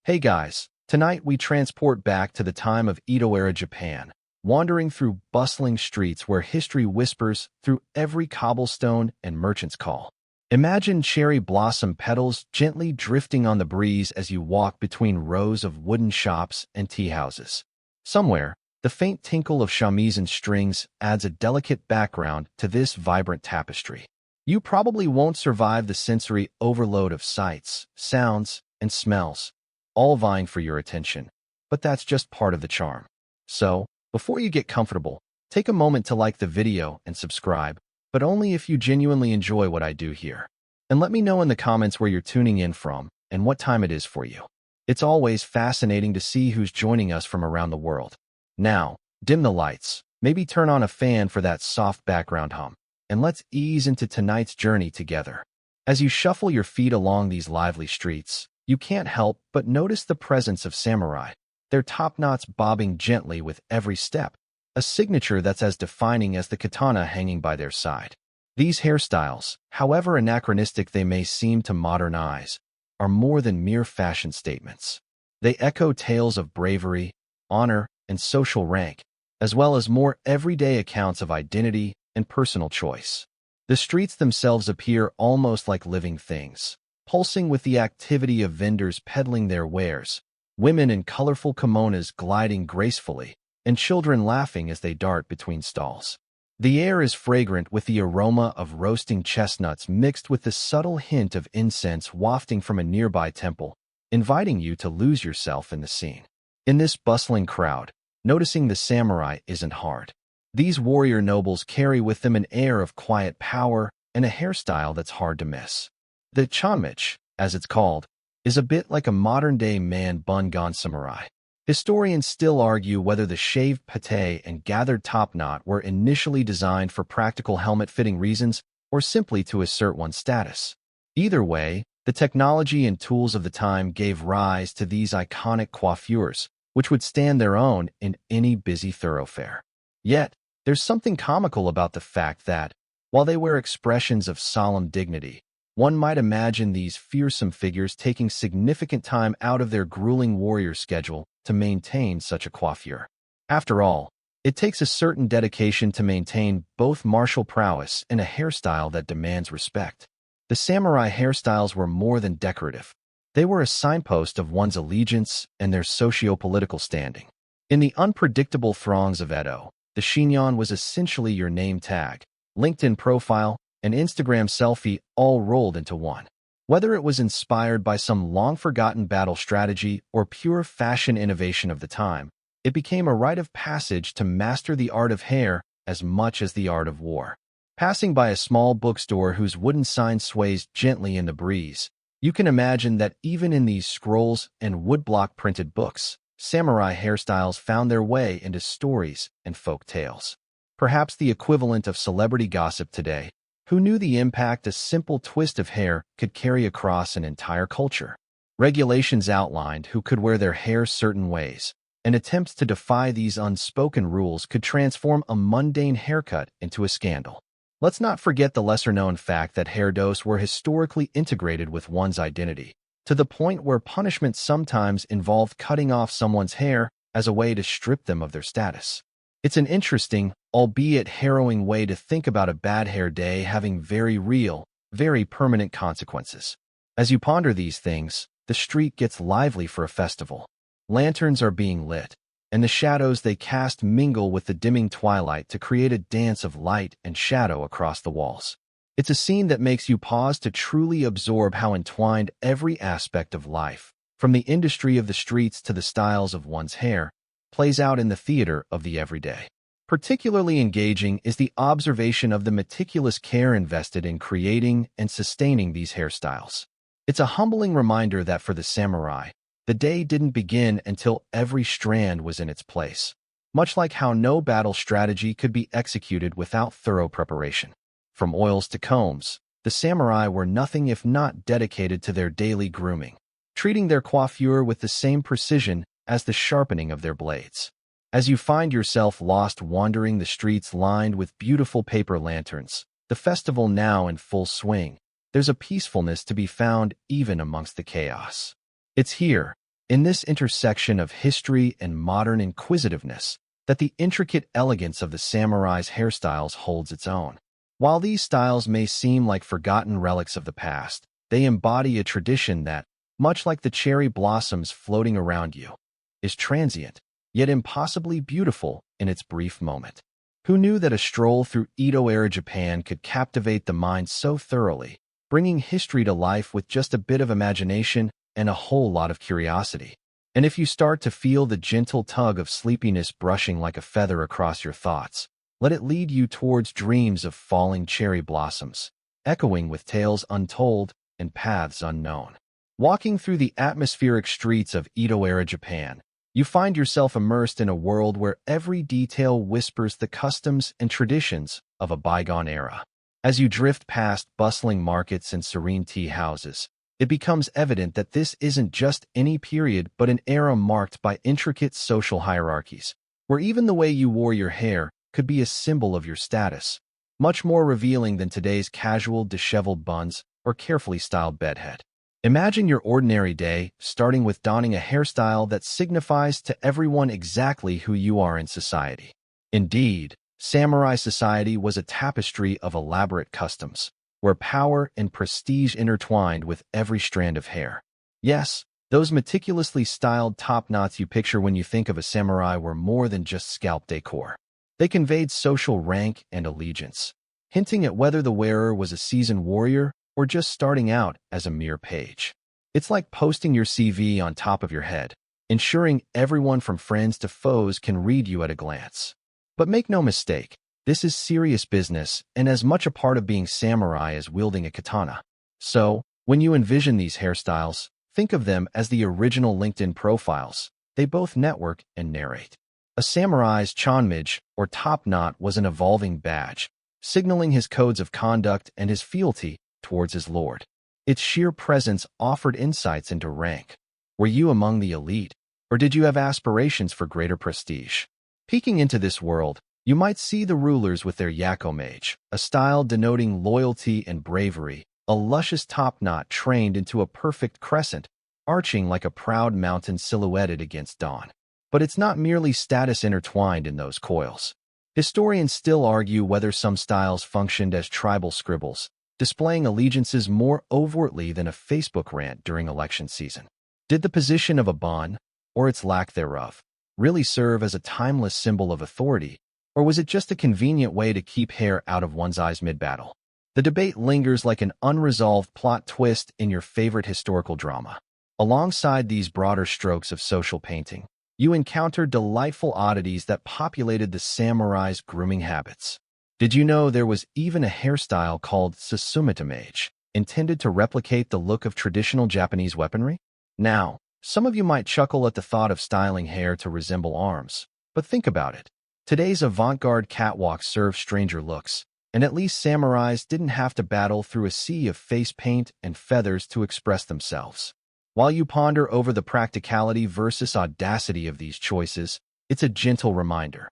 Hey guys, tonight we transport back to the time of Edo-Era Japan, wandering through bustling streets where history whispers through every cobblestone and merchant's call. Imagine cherry blossom petals gently drifting on the breeze as you walk between rows of wooden shops and tea houses. Somewhere, the faint tinkle of shamisen strings adds a delicate background to this vibrant tapestry. You probably won't survive the sensory overload of sights, sounds, and smells, all vying for your attention. But that's just part of the charm. So, before you get comfortable, take a moment to like the video and subscribe, but only if you genuinely enjoy what I do here. And let me know in the comments where you're tuning in from and what time it is for you. It's always fascinating to see who's joining us from around the world. Now, dim the lights, maybe turn on a fan for that soft background hum, and let's ease into tonight's journey together. As you shuffle your feet along these lively streets, you can't help but notice the presence of samurai, their top knots bobbing gently with every step, a signature that's as defining as the katana hanging by their side. These hairstyles, however anachronistic they may seem to modern eyes, are more than mere fashion statements. They echo tales of bravery, honor, and social rank, as well as more everyday accounts of identity and personal choice. The streets themselves appear almost like living things, pulsing with the activity of vendors peddling their wares, women in colorful kimonos gliding gracefully, and children laughing as they dart between stalls. The air is fragrant with the aroma of roasting chestnuts mixed with the subtle hint of incense wafting from a nearby temple, inviting you to lose yourself in the scene. In this bustling crowd, noticing the samurai isn't hard. These warrior nobles carry with them an air of quiet power and a hairstyle that's hard to miss. The chanmichi, as it's called, is a bit like a modern-day man bun gone samurai. Historians still argue whether the shaved pate and gathered top knot were initially designed for practical helmet-fitting reasons or simply to assert one's status. Either way, the technology and tools of the time gave rise to these iconic coiffures, which would stand their own in any busy thoroughfare. Yet, there's something comical about the fact that, while they were expressions of solemn dignity, one might imagine these fearsome figures taking significant time out of their grueling warrior schedule to maintain such a coiffure. After all, it takes a certain dedication to maintain both martial prowess and a hairstyle that demands respect. The samurai hairstyles were more than decorative. They were a signpost of one's allegiance and their socio-political standing. In the unpredictable throngs of Edo, the chignon was essentially your name tag, LinkedIn profile, and Instagram selfie all rolled into one. Whether it was inspired by some long-forgotten battle strategy or pure fashion innovation of the time, it became a rite of passage to master the art of hair as much as the art of war. Passing by a small bookstore whose wooden sign sways gently in the breeze, you can imagine that even in these scrolls and woodblock printed books, samurai hairstyles found their way into stories and folk tales. Perhaps the equivalent of celebrity gossip today. Who knew the impact a simple twist of hair could carry across an entire culture? Regulations outlined who could wear their hair certain ways, and attempts to defy these unspoken rules could transform a mundane haircut into a scandal. Let's not forget the lesser-known fact that hairdos were historically integrated with one's identity, to the point where punishment sometimes involved cutting off someone's hair as a way to strip them of their status. It's an interesting, albeit harrowing way to think about a bad hair day having very real, very permanent consequences. As you ponder these things, the street gets lively for a festival. Lanterns are being lit, and the shadows they cast mingle with the dimming twilight to create a dance of light and shadow across the walls. It's a scene that makes you pause to truly absorb how entwined every aspect of life, from the industry of the streets to the styles of one's hair, plays out in the theater of the everyday. Particularly engaging is the observation of the meticulous care invested in creating and sustaining these hairstyles. It's a humbling reminder that for the samurai, the day didn't begin until every strand was in its place, much like how no battle strategy could be executed without thorough preparation. From oils to combs, the samurai were nothing if not dedicated to their daily grooming, treating their coiffure with the same precision as the sharpening of their blades. As you find yourself lost wandering the streets lined with beautiful paper lanterns, the festival now in full swing, there's a peacefulness to be found even amongst the chaos. It's here, In this intersection of history and modern inquisitiveness, that the intricate elegance of the samurai's hairstyles holds its own. While these styles may seem like forgotten relics of the past, they embody a tradition that, much like the cherry blossoms floating around you, is transient, yet impossibly beautiful in its brief moment. Who knew that a stroll through Edo-era Japan could captivate the mind so thoroughly, bringing history to life with just a bit of imagination and a whole lot of curiosity? And if you start to feel the gentle tug of sleepiness brushing like a feather across your thoughts, let it lead you towards dreams of falling cherry blossoms, echoing with tales untold and paths unknown. Walking through the atmospheric streets of Edo-era Japan, you find yourself immersed in a world where every detail whispers the customs and traditions of a bygone era. As you drift past bustling markets and serene tea houses, it becomes evident that this isn't just any period but an era marked by intricate social hierarchies, where even the way you wore your hair could be a symbol of your status, much more revealing than today's casual, disheveled buns or carefully styled bedhead. Imagine your ordinary day, starting with donning a hairstyle that signifies to everyone exactly who you are in society. Indeed, samurai society was a tapestry of elaborate customs, where power and prestige intertwined with every strand of hair. Yes, those meticulously styled top knots you picture when you think of a samurai were more than just scalp decor. They conveyed social rank and allegiance, hinting at whether the wearer was a seasoned warrior or just starting out as a mere page. It's like posting your CV on top of your head, ensuring everyone from friends to foes can read you at a glance. But make no mistake, this is serious business and as much a part of being samurai as wielding a katana. So, when you envision these hairstyles, think of them as the original LinkedIn profiles. They both network and narrate. A samurai's chanmage, or top knot, was an evolving badge, signaling his codes of conduct and his fealty towards his lord. Its sheer presence offered insights into rank. Were you among the elite, or did you have aspirations for greater prestige? Peeking into this world, you might see the rulers with their yakomage, a style denoting loyalty and bravery, a luscious top knot trained into a perfect crescent, arching like a proud mountain silhouetted against dawn. But it's not merely status intertwined in those coils. Historians still argue whether some styles functioned as tribal scribbles, displaying allegiances more overtly than a Facebook rant during election season. Did the position of a bon, or its lack thereof, really serve as a timeless symbol of authority, or was it just a convenient way to keep hair out of one's eyes mid-battle? The debate lingers like an unresolved plot twist in your favorite historical drama. Alongside these broader strokes of social painting, you encounter delightful oddities that populated the samurai's grooming habits. Did you know there was even a hairstyle called susumitamage, intended to replicate the look of traditional Japanese weaponry? Now, some of you might chuckle at the thought of styling hair to resemble arms, but think about it. Today's avant-garde catwalks serve stranger looks, and at least samurais didn't have to battle through a sea of face paint and feathers to express themselves. While you ponder over the practicality versus audacity of these choices, it's a gentle reminder.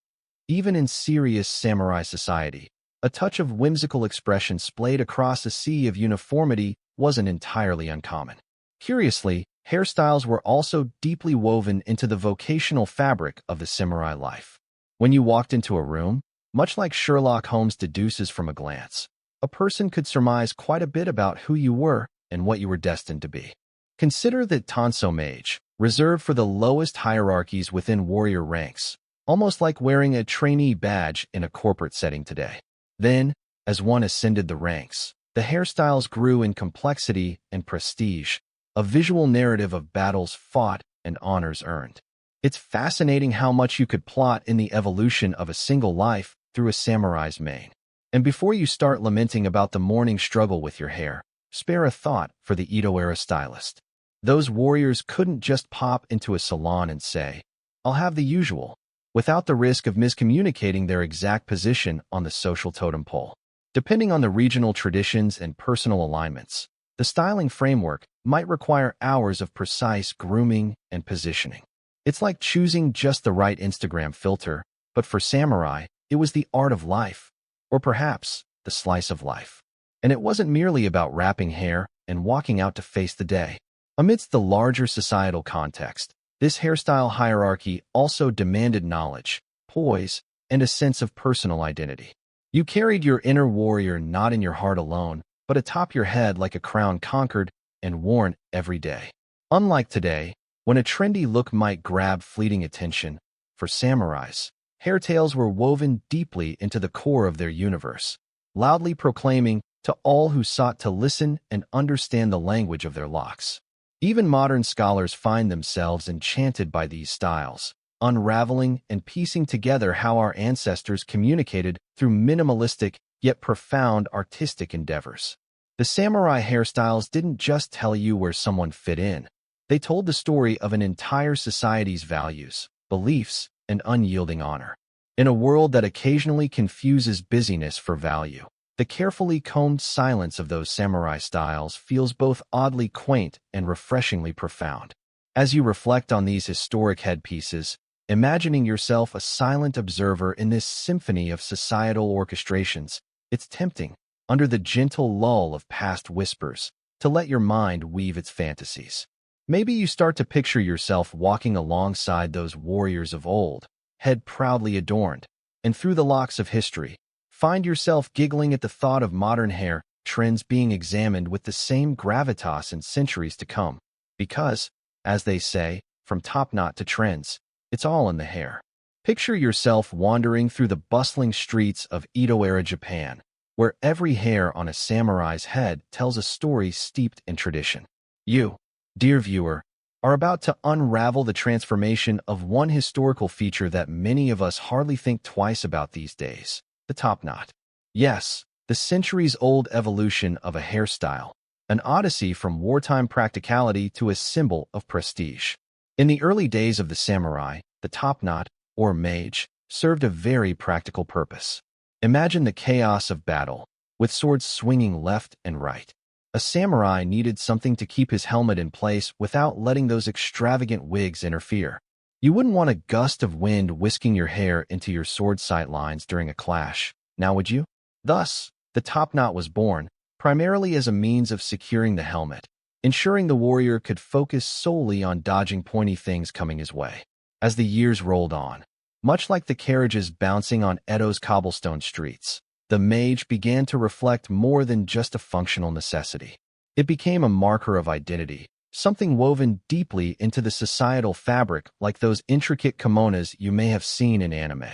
Even in serious samurai society, a touch of whimsical expression splayed across a sea of uniformity wasn't entirely uncommon. Curiously, hairstyles were also deeply woven into the vocational fabric of the samurai life. When you walked into a room, much like Sherlock Holmes deduces from a glance, a person could surmise quite a bit about who you were and what you were destined to be. Consider the Tanso Mage, reserved for the lowest hierarchies within warrior ranks, almost like wearing a trainee badge in a corporate setting today. Then, as one ascended the ranks, the hairstyles grew in complexity and prestige, a visual narrative of battles fought and honors earned. It's fascinating how much you could plot in the evolution of a single life through a samurai's mane. And before you start lamenting about the morning struggle with your hair, spare a thought for the Edo-era stylist. Those warriors couldn't just pop into a salon and say, "I'll have the usual," without the risk of miscommunicating their exact position on the social totem pole. Depending on the regional traditions and personal alignments, the styling framework might require hours of precise grooming and positioning. It's like choosing just the right Instagram filter, but for samurai, it was the art of life, or perhaps the slice of life. And it wasn't merely about wrapping hair and walking out to face the day. Amidst the larger societal context, this hairstyle hierarchy also demanded knowledge, poise, and a sense of personal identity. You carried your inner warrior not in your heart alone, but atop your head like a crown conquered and worn every day. Unlike today, when a trendy look might grab fleeting attention, for samurais, hairtails were woven deeply into the core of their universe, loudly proclaiming to all who sought to listen and understand the language of their locks. Even modern scholars find themselves enchanted by these styles, unraveling and piecing together how our ancestors communicated through minimalistic yet profound artistic endeavors. The samurai hairstyles didn't just tell you where someone fit in. They told the story of an entire society's values, beliefs, and unyielding honor. In a world that occasionally confuses busyness for value, the carefully combed silence of those samurai styles feels both oddly quaint and refreshingly profound. As you reflect on these historic headpieces, imagining yourself a silent observer in this symphony of societal orchestrations, it's tempting, under the gentle lull of past whispers, to let your mind weave its fantasies. Maybe you start to picture yourself walking alongside those warriors of old, head proudly adorned, and through the locks of history, find yourself giggling at the thought of modern hair trends being examined with the same gravitas in centuries to come. Because, as they say, from top knot to trends, it's all in the hair. Picture yourself wandering through the bustling streets of Edo-Era Japan, where every hair on a samurai's head tells a story steeped in tradition. You, dear viewer, are about to unravel the transformation of one historical feature that many of us hardly think twice about these days, the top knot. Yes, the centuries-old evolution of a hairstyle, an odyssey from wartime practicality to a symbol of prestige. In the early days of the samurai, the top knot, or mage, served a very practical purpose. Imagine the chaos of battle, with swords swinging left and right. A samurai needed something to keep his helmet in place without letting those extravagant wigs interfere. You wouldn't want a gust of wind whisking your hair into your sword sight lines during a clash, now would you? Thus, the top knot was born, primarily as a means of securing the helmet, ensuring the warrior could focus solely on dodging pointy things coming his way. As the years rolled on, much like the carriages bouncing on Edo's cobblestone streets, the mage began to reflect more than just a functional necessity. It became a marker of identity, something woven deeply into the societal fabric like those intricate kimonos you may have seen in anime.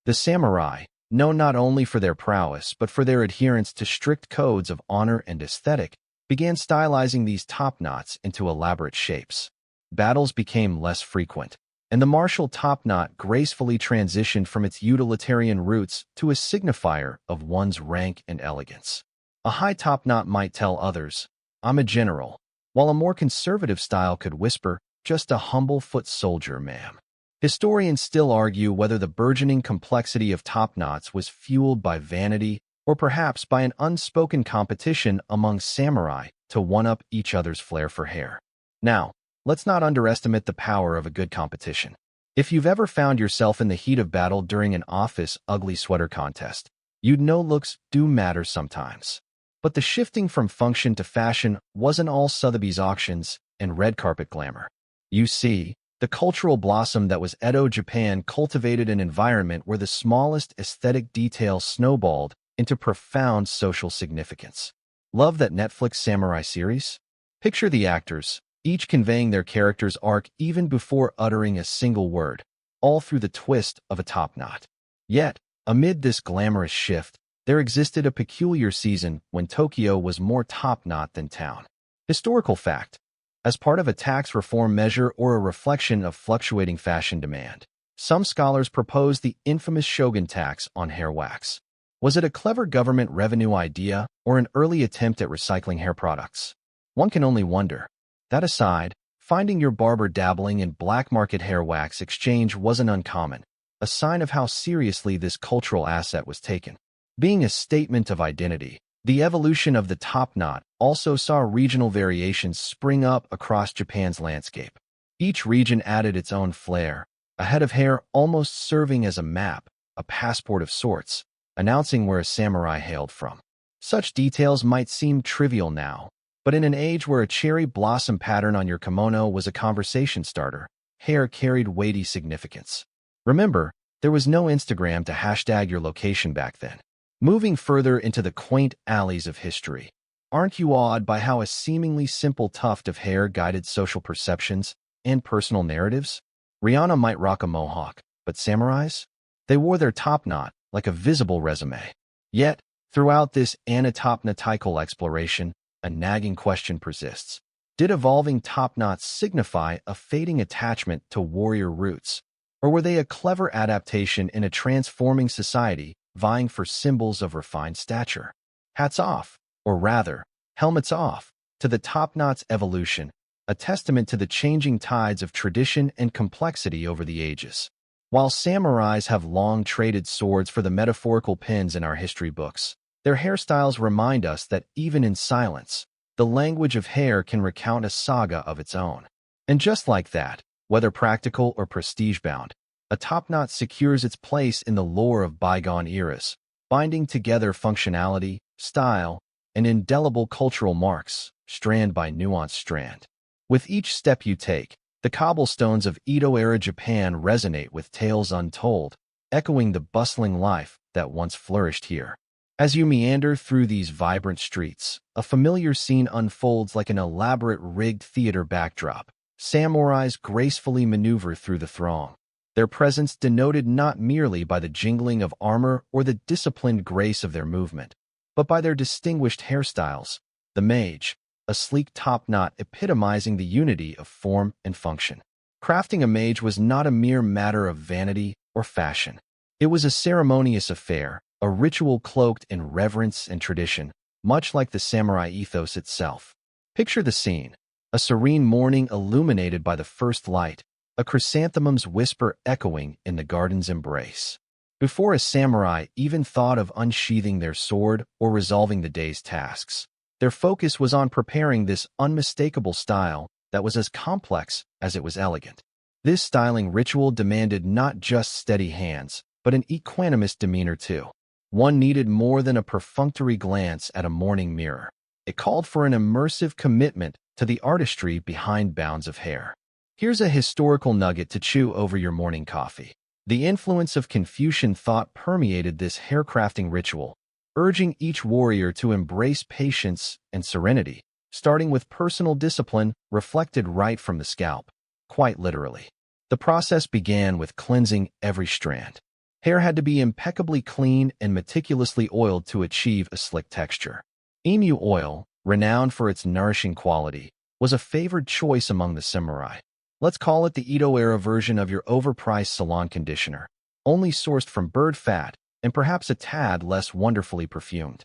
The samurai, known not only for their prowess but for their adherence to strict codes of honor and aesthetic, began stylizing these top knots into elaborate shapes. Battles became less frequent, and the martial top knot gracefully transitioned from its utilitarian roots to a signifier of one's rank and elegance. A high top knot might tell others, "I'm a general," while a more conservative style could whisper, "Just a humble foot soldier, ma'am." Historians still argue whether the burgeoning complexity of top knots was fueled by vanity or perhaps by an unspoken competition among samurai to one-up each other's flair for hair. Now, let's not underestimate the power of a good competition. If you've ever found yourself in the heat of battle during an office ugly sweater contest, you'd know looks do matter sometimes. But the shifting from function to fashion wasn't all Sotheby's auctions and red carpet glamour. You see, the cultural blossom that was Edo Japan cultivated an environment where the smallest aesthetic detail snowballed into profound social significance. Love that Netflix samurai series? Picture the actors, each conveying their character's arc even before uttering a single word, all through the twist of a top knot. Yet, amid this glamorous shift, there existed a peculiar season when Tokyo was more top knot than town. Historical fact. As part of a tax reform measure or a reflection of fluctuating fashion demand, some scholars propose the infamous shogun tax on hair wax. Was it a clever government revenue idea or an early attempt at recycling hair products? One can only wonder. That aside, finding your barber dabbling in black market hair wax exchange wasn't uncommon, a sign of how seriously this cultural asset was taken. Being a statement of identity, the evolution of the top knot also saw regional variations spring up across Japan's landscape. Each region added its own flair, a head of hair almost serving as a map, a passport of sorts, announcing where a samurai hailed from. Such details might seem trivial now, But in an age where a cherry blossom pattern on your kimono was a conversation starter, hair carried weighty significance. Remember, there was no Instagram to hashtag your location back then. Moving further into the quaint alleys of history, aren't you awed by how a seemingly simple tuft of hair guided social perceptions and personal narratives? Rihanna might rock a mohawk, but samurais? They wore their top knot like a visible resume. Yet, throughout this anatomical exploration, a nagging question persists. Did evolving top knots signify a fading attachment to warrior roots? Or were they a clever adaptation in a transforming society vying for symbols of refined stature? Hats off, or rather, helmets off, to the top knot's evolution, a testament to the changing tides of tradition and complexity over the ages. While samurais have long traded swords for the metaphorical pins in our history books, their hairstyles remind us that even in silence, the language of hair can recount a saga of its own. And just like that, whether practical or prestige-bound, a top knot secures its place in the lore of bygone eras, binding together functionality, style, and indelible cultural marks, strand by nuanced strand. With each step you take, the cobblestones of Edo-era Japan resonate with tales untold, echoing the bustling life that once flourished here. As you meander through these vibrant streets, a familiar scene unfolds like an elaborate rigged theater backdrop. Samurais gracefully maneuver through the throng, their presence denoted not merely by the jingling of armor or the disciplined grace of their movement, but by their distinguished hairstyles. The mage, a sleek top knot epitomizing the unity of form and function. Crafting a mage was not a mere matter of vanity or fashion. It was a ceremonious affair, a ritual cloaked in reverence and tradition, much like the samurai ethos itself. Picture the scene. A serene morning illuminated by the first light, a chrysanthemum's whisper echoing in the garden's embrace. Before a samurai even thought of unsheathing their sword or resolving the day's tasks, their focus was on preparing this unmistakable style that was as complex as it was elegant. This styling ritual demanded not just steady hands, but an equanimous demeanor too. One needed more than a perfunctory glance at a morning mirror. It called for an immersive commitment to the artistry behind bounds of hair. Here's a historical nugget to chew over your morning coffee. The influence of Confucian thought permeated this haircrafting ritual, urging each warrior to embrace patience and serenity, starting with personal discipline reflected right from the scalp, quite literally. The process began with cleansing every strand. Hair had to be impeccably clean and meticulously oiled to achieve a slick texture. Emu oil, renowned for its nourishing quality, was a favored choice among the samurai. Let's call it the Edo-era version of your overpriced salon conditioner, only sourced from bird fat and perhaps a tad less wonderfully perfumed.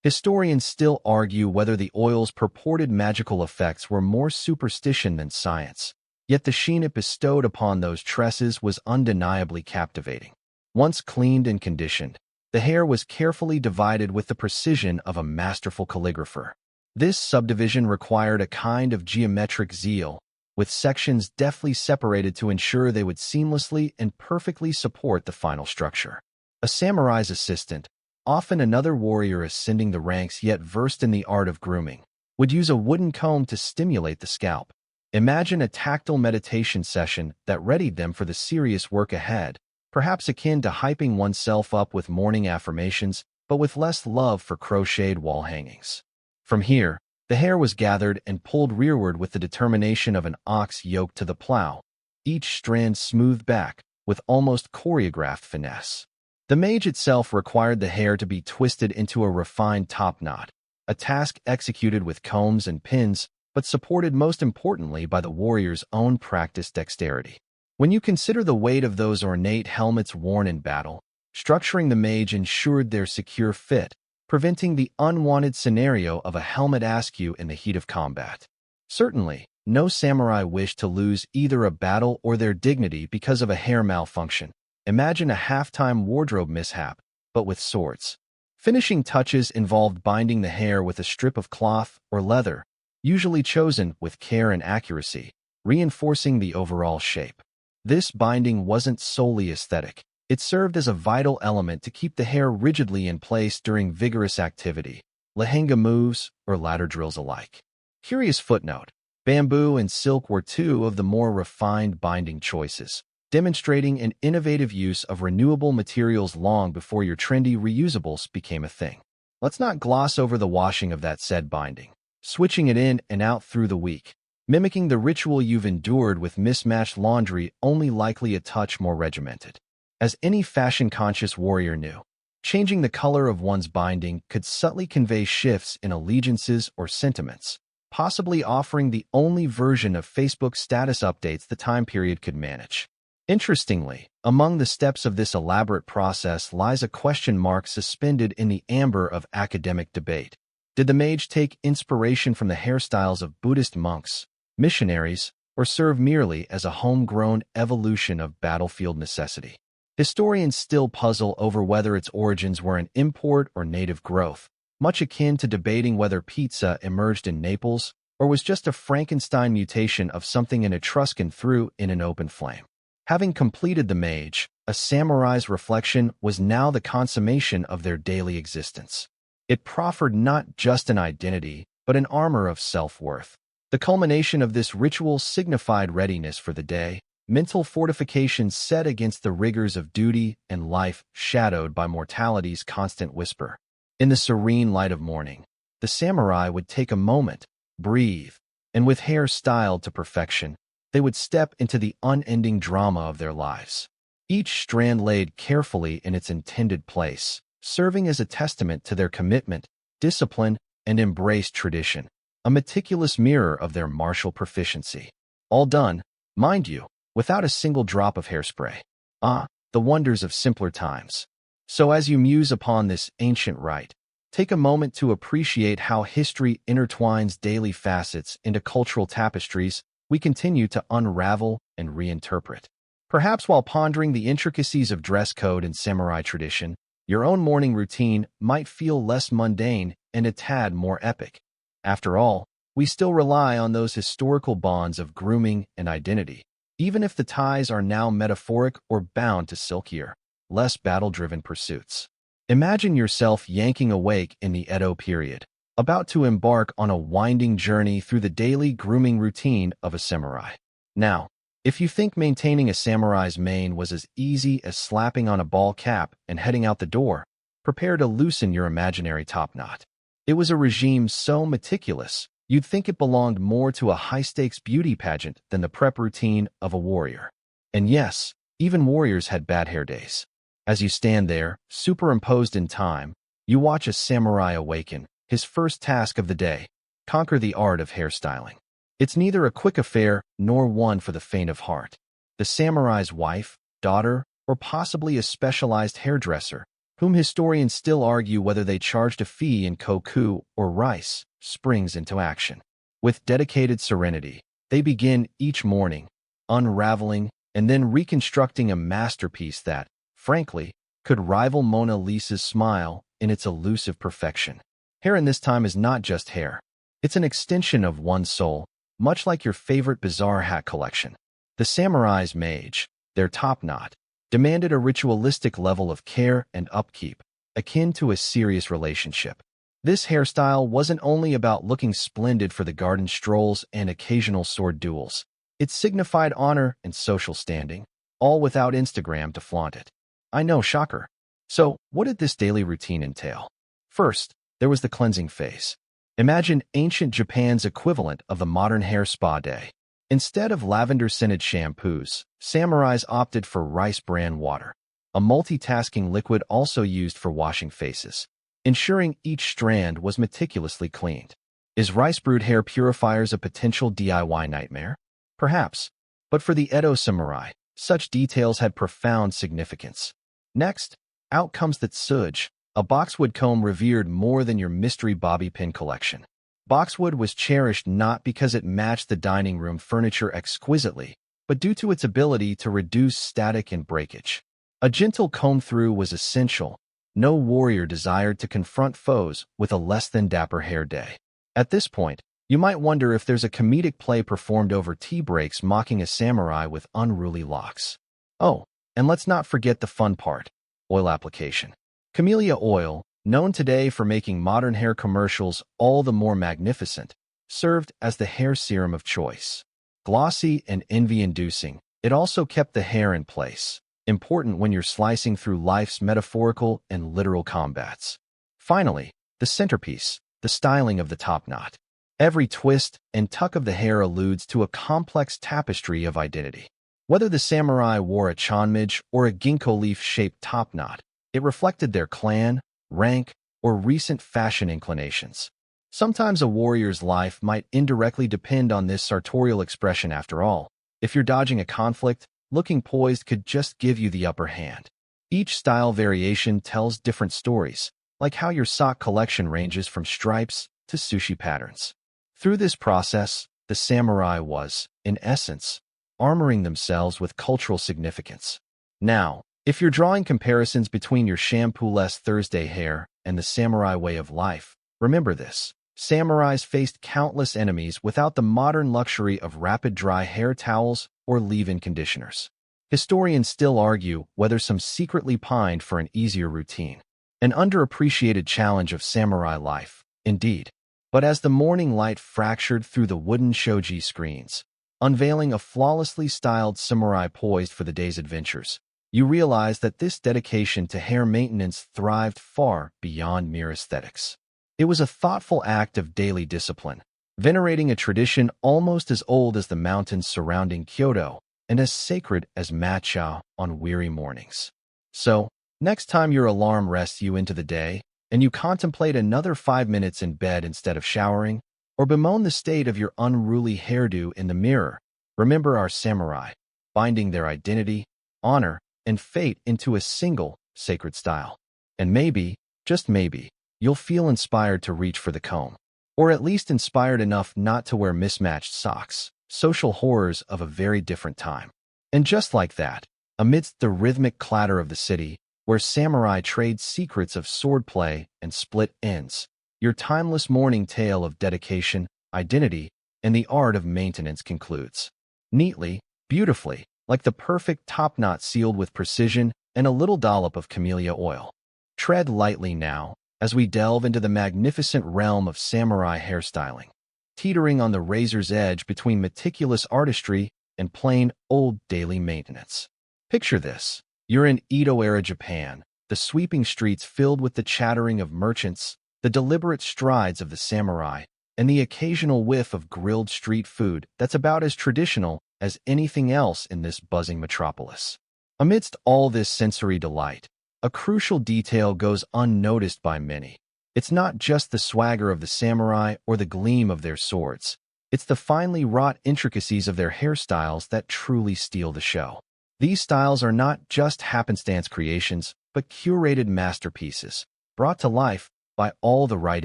Historians still argue whether the oil's purported magical effects were more superstition than science, yet the sheen it bestowed upon those tresses was undeniably captivating. Once cleaned and conditioned, the hair was carefully divided with the precision of a masterful calligrapher. This subdivision required a kind of geometric zeal, with sections deftly separated to ensure they would seamlessly and perfectly support the final structure. A samurai's assistant, often another warrior ascending the ranks yet versed in the art of grooming, would use a wooden comb to stimulate the scalp. Imagine a tactile meditation session that readied them for the serious work ahead, perhaps akin to hyping oneself up with morning affirmations, but with less love for crocheted wall hangings. From here, the hair was gathered and pulled rearward with the determination of an ox yoked to the plow, each strand smoothed back with almost choreographed finesse. The mage itself required the hair to be twisted into a refined top knot, a task executed with combs and pins, but supported most importantly by the warrior's own practiced dexterity. When you consider the weight of those ornate helmets worn in battle, structuring the mage ensured their secure fit, preventing the unwanted scenario of a helmet askew in the heat of combat. Certainly, no samurai wished to lose either a battle or their dignity because of a hair malfunction. Imagine a halftime wardrobe mishap, but with swords. Finishing touches involved binding the hair with a strip of cloth or leather, usually chosen with care and accuracy, reinforcing the overall shape. This binding wasn't solely aesthetic. It served as a vital element to keep the hair rigidly in place during vigorous activity, lehenga moves, or ladder drills alike. Curious footnote: bamboo and silk were two of the more refined binding choices, demonstrating an innovative use of renewable materials long before your trendy reusables became a thing. Let's not gloss over the washing of that said binding, switching it in and out through the week, mimicking the ritual you've endured with mismatched laundry, only likely a touch more regimented. As any fashion-conscious warrior knew, changing the color of one's binding could subtly convey shifts in allegiances or sentiments, possibly offering the only version of Facebook status updates the time period could manage. Interestingly, among the steps of this elaborate process lies a question mark suspended in the amber of academic debate. Did the mage take inspiration from the hairstyles of Buddhist monks, missionaries, or serve merely as a homegrown evolution of battlefield necessity? Historians still puzzle over whether its origins were an import or native growth, much akin to debating whether pizza emerged in Naples or was just a Frankenstein mutation of something an Etruscan threw in an open flame. Having completed the mage, a samurai's reflection was now the consummation of their daily existence. It proffered not just an identity, but an armor of self-worth. The culmination of this ritual signified readiness for the day, mental fortification set against the rigors of duty and life shadowed by mortality's constant whisper. In the serene light of morning, the samurai would take a moment, breathe, and with hair styled to perfection, they would step into the unending drama of their lives. Each strand laid carefully in its intended place, serving as a testament to their commitment, discipline, and embraced tradition, a meticulous mirror of their martial proficiency. All done, mind you, without a single drop of hairspray. The wonders of simpler times. So as you muse upon this ancient rite, take a moment to appreciate how history intertwines daily facets into cultural tapestries we continue to unravel and reinterpret. Perhaps while pondering the intricacies of dress code and samurai tradition, your own morning routine might feel less mundane and a tad more epic. After all, we still rely on those historical bonds of grooming and identity, even if the ties are now metaphoric or bound to silkier, less battle-driven pursuits. Imagine yourself yanking awake in the Edo period, about to embark on a winding journey through the daily grooming routine of a samurai. Now, if you think maintaining a samurai's mane was as easy as slapping on a ball cap and heading out the door, prepare to loosen your imaginary top knot. It was a regime so meticulous, you'd think it belonged more to a high-stakes beauty pageant than the prep routine of a warrior. And yes, even warriors had bad hair days. As you stand there, superimposed in time, you watch a samurai awaken, his first task of the day: conquer the art of hairstyling. It's neither a quick affair nor one for the faint of heart. The samurai's wife, daughter, or possibly a specialized hairdresser, whom historians still argue whether they charged a fee in koku or rice, springs into action. With dedicated serenity, they begin each morning, unraveling and then reconstructing a masterpiece that, frankly, could rival Mona Lisa's smile in its elusive perfection. Hair in this time is not just hair. It's an extension of one's soul, much like your favorite bizarre hat collection. The samurai's mage, their top knot, demanded a ritualistic level of care and upkeep, akin to a serious relationship. This hairstyle wasn't only about looking splendid for the garden strolls and occasional sword duels. It signified honor and social standing, all without Instagram to flaunt it. I know, shocker. So, what did this daily routine entail? First, there was the cleansing phase. Imagine ancient Japan's equivalent of the modern hair spa day. Instead of lavender-scented shampoos, samurais opted for rice bran water, a multitasking liquid also used for washing faces, ensuring each strand was meticulously cleaned. Is rice brewed hair purifiers a potential DIY nightmare? Perhaps, but for the Edo samurai, such details had profound significance. Next, out comes the tsuge, a boxwood comb revered more than your mystery bobby pin collection. Boxwood was cherished not because it matched the dining room furniture exquisitely, but due to its ability to reduce static and breakage. A gentle comb-through was essential. No warrior desired to confront foes with a less-than-dapper hair day. At this point, you might wonder if there's a comedic play performed over tea breaks mocking a samurai with unruly locks. Oh, and let's not forget the fun part: oil application. Camellia oil, known today for making modern hair commercials all the more magnificent, served as the hair serum of choice. Glossy and envy-inducing, it also kept the hair in place, important when you're slicing through life's metaphorical and literal combats. Finally, the centerpiece, the styling of the top knot. Every twist and tuck of the hair alludes to a complex tapestry of identity. Whether the samurai wore a chanmage or a ginkgo leaf-shaped top knot, it reflected their clan, rank, or recent fashion inclinations. Sometimes a warrior's life might indirectly depend on this sartorial expression after all. If you're dodging a conflict, looking poised could just give you the upper hand. Each style variation tells different stories, like how your sock collection ranges from stripes to sushi patterns. Through this process, the samurai was, in essence, armoring themselves with cultural significance. Now, if you're drawing comparisons between your shampoo-less Thursday hair and the samurai way of life, remember this. Samurais faced countless enemies without the modern luxury of rapid dry hair towels or leave-in conditioners. Historians still argue whether some secretly pined for an easier routine. An underappreciated challenge of samurai life, indeed. But as the morning light fractured through the wooden shoji screens, unveiling a flawlessly styled samurai poised for the day's adventures, you realize that this dedication to hair maintenance thrived far beyond mere aesthetics. It was a thoughtful act of daily discipline, venerating a tradition almost as old as the mountains surrounding Kyoto and as sacred as matcha on weary mornings. So, next time your alarm rests you into the day, and you contemplate another 5 minutes in bed instead of showering, or bemoan the state of your unruly hairdo in the mirror, remember our samurai, binding their identity, honor, and fate into a single sacred style. And maybe, just maybe, you'll feel inspired to reach for the comb, or at least inspired enough not to wear mismatched socks, social horrors of a very different time. And just like that, amidst the rhythmic clatter of the city, where samurai trade secrets of swordplay and split ends, your timeless morning tale of dedication, identity, and the art of maintenance concludes. Neatly, beautifully, like the perfect top knot sealed with precision and a little dollop of camellia oil. Tread lightly now, as we delve into the magnificent realm of samurai hairstyling, teetering on the razor's edge between meticulous artistry and plain old daily maintenance. Picture this. You're in Edo-era Japan, the sweeping streets filled with the chattering of merchants, the deliberate strides of the samurai, and the occasional whiff of grilled street food that's about as traditional as anything else in this buzzing metropolis. Amidst all this sensory delight, a crucial detail goes unnoticed by many. It's not just the swagger of the samurai or the gleam of their swords. It's the finely wrought intricacies of their hairstyles that truly steal the show. These styles are not just happenstance creations, but curated masterpieces, brought to life by all the right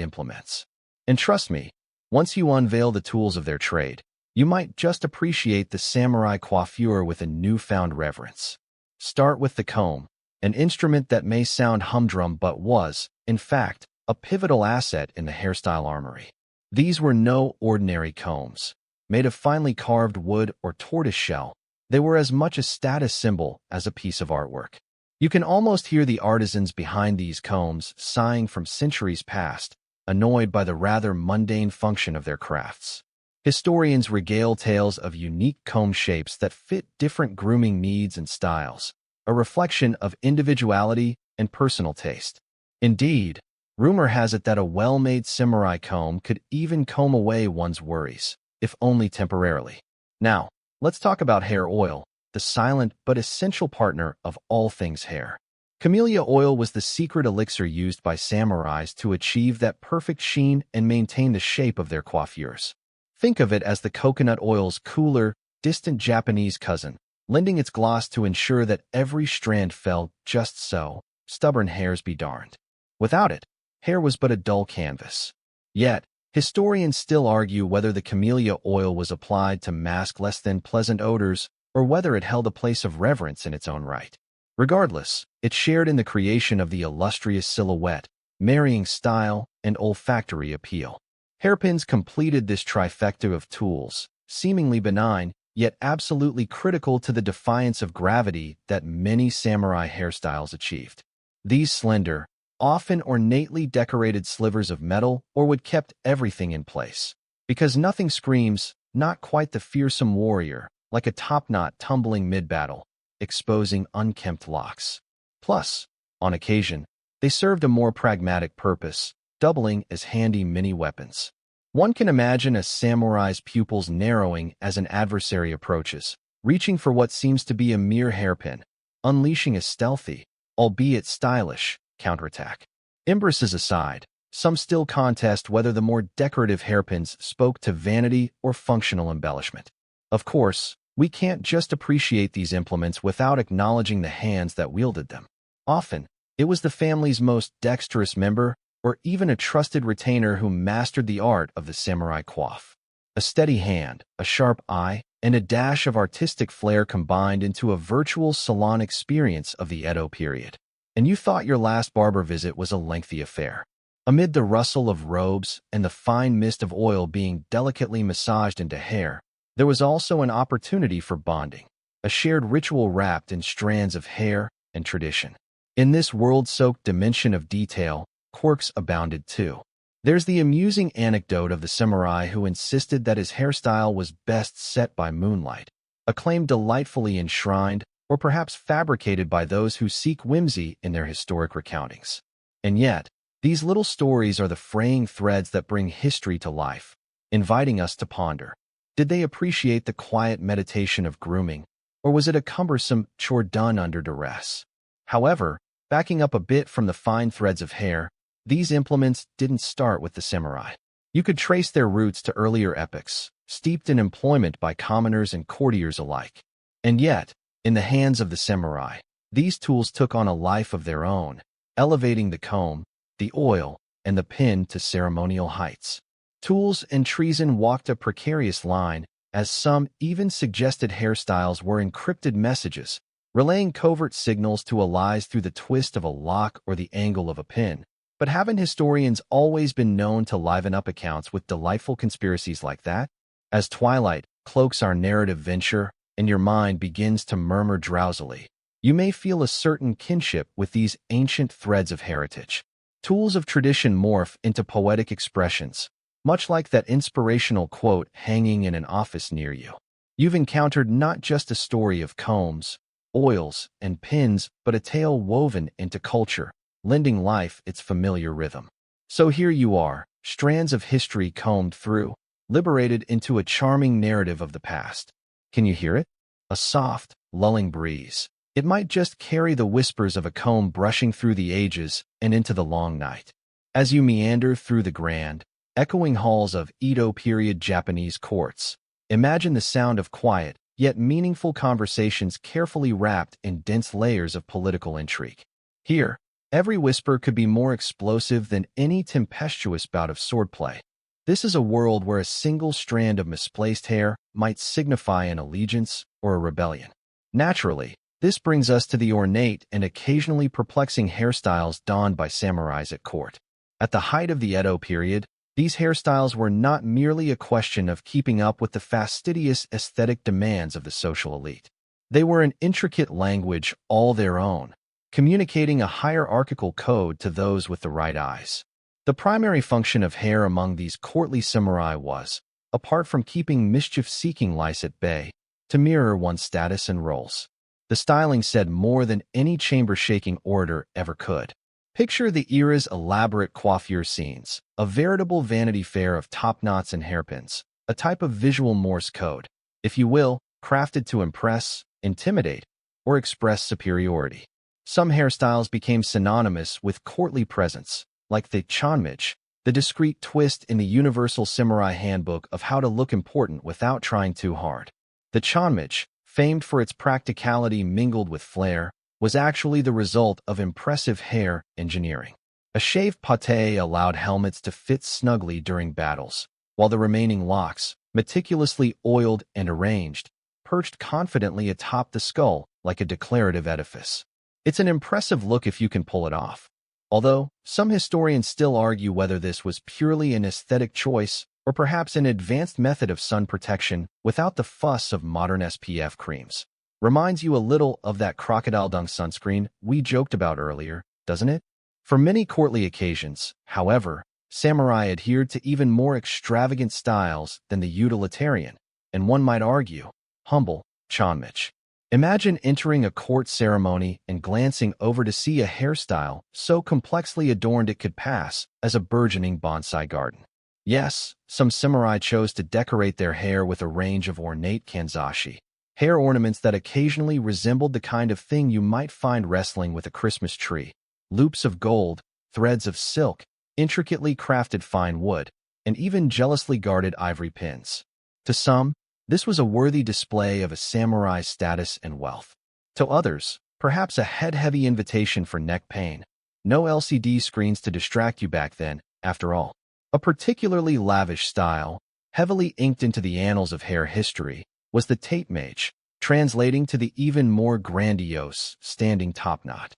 implements. And trust me, once you unveil the tools of their trade, you might just appreciate the samurai coiffure with a newfound reverence. Start with the comb, an instrument that may sound humdrum but was, in fact, a pivotal asset in the hairstyle armory. These were no ordinary combs. Made of finely carved wood or tortoiseshell, they were as much a status symbol as a piece of artwork. You can almost hear the artisans behind these combs sighing from centuries past, annoyed by the rather mundane function of their crafts. Historians regale tales of unique comb shapes that fit different grooming needs and styles, a reflection of individuality and personal taste. Indeed, rumor has it that a well-made samurai comb could even comb away one's worries, if only temporarily. Now, let's talk about hair oil, the silent but essential partner of all things hair. Camellia oil was the secret elixir used by samurais to achieve that perfect sheen and maintain the shape of their coiffures. Think of it as the coconut oil's cooler, distant Japanese cousin, lending its gloss to ensure that every strand fell just so. Stubborn hairs be darned. Without it, hair was but a dull canvas. Yet, historians still argue whether the camellia oil was applied to mask less than pleasant odors or whether it held a place of reverence in its own right. Regardless, it shared in the creation of the illustrious silhouette, marrying style and olfactory appeal. Hairpins completed this trifecta of tools, seemingly benign, yet absolutely critical to the defiance of gravity that many samurai hairstyles achieved. These slender, often ornately decorated slivers of metal or wood kept everything in place. Because nothing screams, not quite the fearsome warrior, like a top knot tumbling mid-battle, exposing unkempt locks. Plus, on occasion, they served a more pragmatic purpose, doubling as handy mini-weapons. One can imagine a samurai's pupils narrowing as an adversary approaches, reaching for what seems to be a mere hairpin, unleashing a stealthy, albeit stylish, counterattack. Embraces aside, some still contest whether the more decorative hairpins spoke to vanity or functional embellishment. Of course, we can't just appreciate these implements without acknowledging the hands that wielded them. Often, it was the family's most dexterous member or even a trusted retainer who mastered the art of the samurai coif. A steady hand, a sharp eye, and a dash of artistic flair combined into a virtual salon experience of the Edo period. And you thought your last barber visit was a lengthy affair. Amid the rustle of robes and the fine mist of oil being delicately massaged into hair, there was also an opportunity for bonding, a shared ritual wrapped in strands of hair and tradition. In this world-soaked dimension of detail, quirks abounded too. There's the amusing anecdote of the samurai who insisted that his hairstyle was best set by moonlight, a claim delightfully enshrined or perhaps fabricated by those who seek whimsy in their historic recountings. And yet, these little stories are the fraying threads that bring history to life, inviting us to ponder. Did they appreciate the quiet meditation of grooming, or was it a cumbersome chore done under duress? However, backing up a bit from the fine threads of hair, these implements didn't start with the samurai. You could trace their roots to earlier epochs, steeped in employment by commoners and courtiers alike. And yet, in the hands of the samurai, these tools took on a life of their own, elevating the comb, the oil, and the pin to ceremonial heights. Tools and treason walked a precarious line, as some even suggested hairstyles were encrypted messages, relaying covert signals to allies through the twist of a lock or the angle of a pin. But haven't historians always been known to liven up accounts with delightful conspiracies like that? As twilight cloaks our narrative venture and your mind begins to murmur drowsily, you may feel a certain kinship with these ancient threads of heritage. Tools of tradition morph into poetic expressions, much like that inspirational quote hanging in an office near you. You've encountered not just a story of combs, oils, and pins, but a tale woven into culture, lending life its familiar rhythm. So here you are, strands of history combed through, liberated into a charming narrative of the past. Can you hear it? A soft, lulling breeze. It might just carry the whispers of a comb brushing through the ages and into the long night. As you meander through the grand, echoing halls of Edo period Japanese courts, imagine the sound of quiet, yet meaningful conversations carefully wrapped in dense layers of political intrigue. Here, every whisper could be more explosive than any tempestuous bout of swordplay. This is a world where a single strand of misplaced hair might signify an allegiance or a rebellion. Naturally, this brings us to the ornate and occasionally perplexing hairstyles donned by samurais at court. At the height of the Edo period, these hairstyles were not merely a question of keeping up with the fastidious aesthetic demands of the social elite. They were an intricate language all their own, communicating a hierarchical code to those with the right eyes. The primary function of hair among these courtly samurai was, apart from keeping mischief-seeking lice at bay, to mirror one's status and roles. The styling said more than any chamber-shaking orator ever could. Picture the era's elaborate coiffure scenes, a veritable Vanity Fair of top knots and hairpins, a type of visual Morse code, if you will, crafted to impress, intimidate, or express superiority. Some hairstyles became synonymous with courtly presence, like the chanmich, the discreet twist in the Universal Samurai Handbook of how to look important without trying too hard. The chanmich, famed for its practicality mingled with flair, was actually the result of impressive hair engineering. A shaved pate allowed helmets to fit snugly during battles, while the remaining locks, meticulously oiled and arranged, perched confidently atop the skull like a declarative edifice. It's an impressive look if you can pull it off. Although, some historians still argue whether this was purely an aesthetic choice or perhaps an advanced method of sun protection without the fuss of modern SPF creams. Reminds you a little of that crocodile dung sunscreen we joked about earlier, doesn't it? For many courtly occasions, however, samurai adhered to even more extravagant styles than the utilitarian, and one might argue, humble, chanmich. Imagine entering a court ceremony and glancing over to see a hairstyle so complexly adorned it could pass as a burgeoning bonsai garden. Yes, some samurai chose to decorate their hair with a range of ornate kanzashi, hair ornaments that occasionally resembled the kind of thing you might find wrestling with a Christmas tree. Loops of gold, threads of silk, intricately crafted fine wood, and even jealously guarded ivory pins. To some, this was a worthy display of a samurai's status and wealth. To others, perhaps a head-heavy invitation for neck pain. No LCD screens to distract you back then, after all. A particularly lavish style, heavily inked into the annals of hair history, was the tape mage, translating to the even more grandiose standing top knot.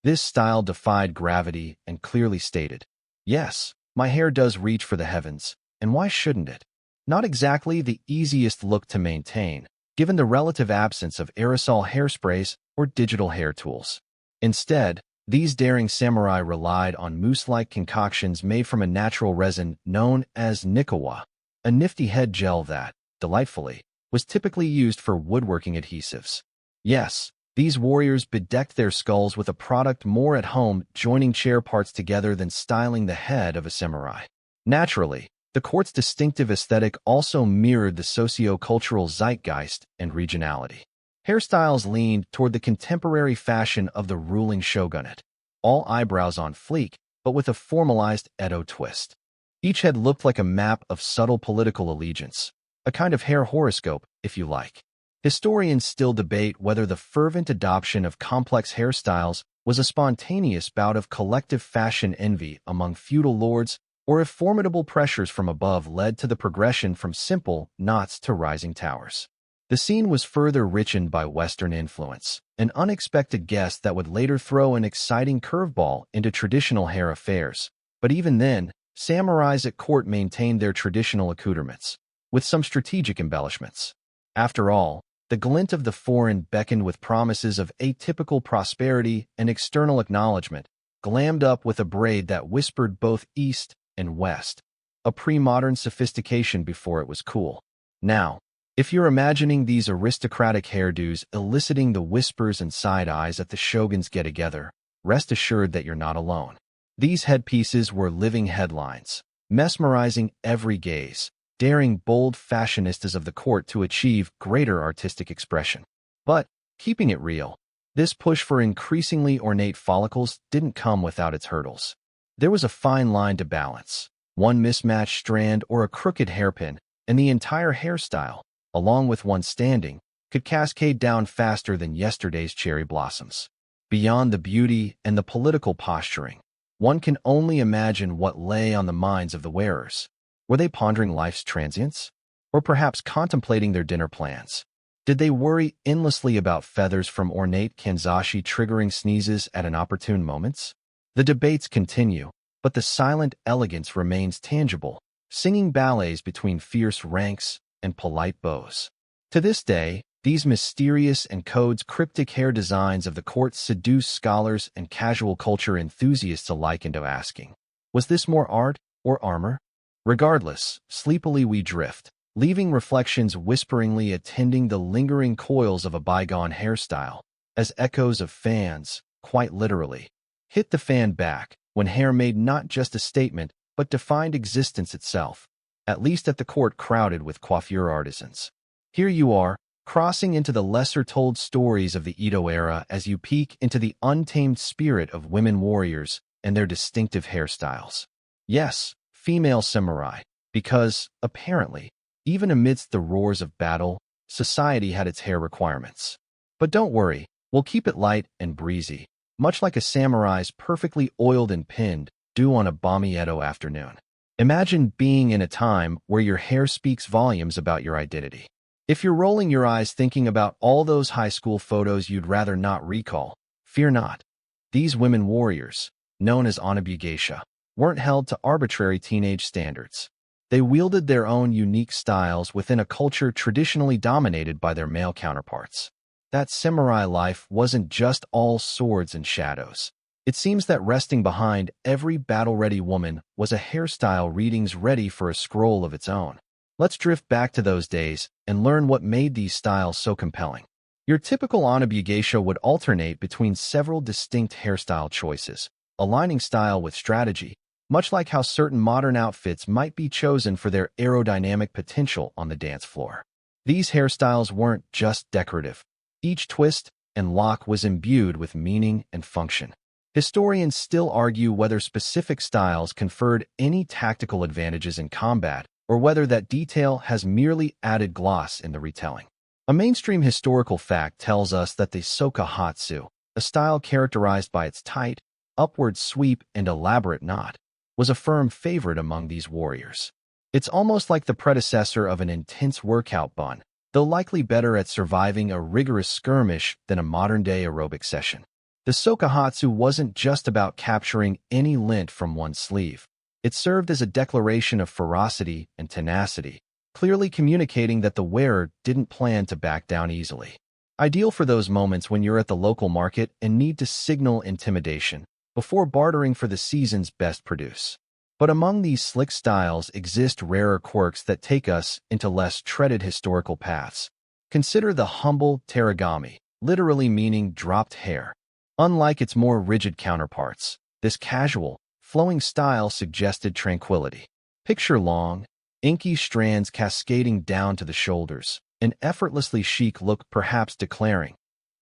This style defied gravity and clearly stated, "Yes, my hair does reach for the heavens, and why shouldn't it?" Not exactly the easiest look to maintain, given the relative absence of aerosol hairsprays or digital hair tools. Instead, these daring samurai relied on mousse-like concoctions made from a natural resin known as nikawa, a nifty head gel that, delightfully, was typically used for woodworking adhesives. Yes, these warriors bedecked their skulls with a product more at home joining chair parts together than styling the head of a samurai. Naturally, the court's distinctive aesthetic also mirrored the socio-cultural zeitgeist and regionality. Hairstyles leaned toward the contemporary fashion of the ruling shogunate, all eyebrows on fleek, but with a formalized Edo twist. Each head looked like a map of subtle political allegiance, a kind of hair horoscope, if you like. Historians still debate whether the fervent adoption of complex hairstyles was a spontaneous bout of collective fashion envy among feudal lords, or if formidable pressures from above led to the progression from simple knots to rising towers. The scene was further richened by Western influence, an unexpected guest that would later throw an exciting curveball into traditional hair affairs. But even then, samurais at court maintained their traditional accoutrements, with some strategic embellishments. After all, the glint of the foreign beckoned with promises of atypical prosperity and external acknowledgement, glammed up with a braid that whispered both east and west, a pre-modern sophistication before it was cool. Now, if you're imagining these aristocratic hairdos eliciting the whispers and side eyes at the shogun's get-together, rest assured that you're not alone. These headpieces were living headlines, mesmerizing every gaze, daring bold fashionistas of the court to achieve greater artistic expression. But, keeping it real, this push for increasingly ornate follicles didn't come without its hurdles. There was a fine line to balance. One mismatched strand or a crooked hairpin, and the entire hairstyle, along with one standing, could cascade down faster than yesterday's cherry blossoms. Beyond the beauty and the political posturing, one can only imagine what lay on the minds of the wearers. Were they pondering life's transience? Or perhaps contemplating their dinner plans? Did they worry endlessly about feathers from ornate kanzashi triggering sneezes at inopportune moments? The debates continue, but the silent elegance remains tangible, singing ballets between fierce ranks and polite bows. To this day, these mysterious and codes cryptic hair designs of the court seduce scholars and casual culture enthusiasts alike into asking, was this more art or armor? Regardless, sleepily we drift, leaving reflections whisperingly attending the lingering coils of a bygone hairstyle, as echoes of fans, quite literally, hit the fan back when hair made not just a statement but defined existence itself, at least at the court crowded with coiffure artisans. Here you are, crossing into the lesser-told stories of the Edo era as you peek into the untamed spirit of women warriors and their distinctive hairstyles. Yes, female samurai, because, apparently, even amidst the roars of battle, society had its hair requirements. But don't worry, we'll keep it light and breezy, much like a samurai's perfectly oiled and pinned, dew on a balmy Edo afternoon. Imagine being in a time where your hair speaks volumes about your identity. If you're rolling your eyes thinking about all those high school photos you'd rather not recall, fear not. These women warriors, known as Onabu geisha, weren't held to arbitrary teenage standards. They wielded their own unique styles within a culture traditionally dominated by their male counterparts. That samurai life wasn't just all swords and shadows. It seems that resting behind every battle-ready woman was a hairstyle readings ready for a scroll of its own. Let's drift back to those days and learn what made these styles so compelling. Your typical Anabu geisha would alternate between several distinct hairstyle choices, aligning style with strategy, much like how certain modern outfits might be chosen for their aerodynamic potential on the dance floor. These hairstyles weren't just decorative. Each twist and lock was imbued with meaning and function. Historians still argue whether specific styles conferred any tactical advantages in combat, or whether that detail has merely added gloss in the retelling. A mainstream historical fact tells us that the Soka Hatsu, a style characterized by its tight, upward sweep and elaborate knot, was a firm favorite among these warriors. It's almost like the predecessor of an intense workout bun, though likely better at surviving a rigorous skirmish than a modern-day aerobic session. The Soka Hatsu wasn't just about capturing any lint from one sleeve. It served as a declaration of ferocity and tenacity, clearly communicating that the wearer didn't plan to back down easily. Ideal for those moments when you're at the local market and need to signal intimidation before bartering for the season's best produce. But among these slick styles exist rarer quirks that take us into less treaded historical paths. Consider the humble terigami, literally meaning dropped hair. Unlike its more rigid counterparts, this casual, flowing style suggested tranquility. Picture long, inky strands cascading down to the shoulders, an effortlessly chic look perhaps declaring,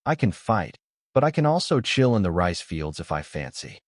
"I can fight, but I can also chill in the rice fields if I fancy."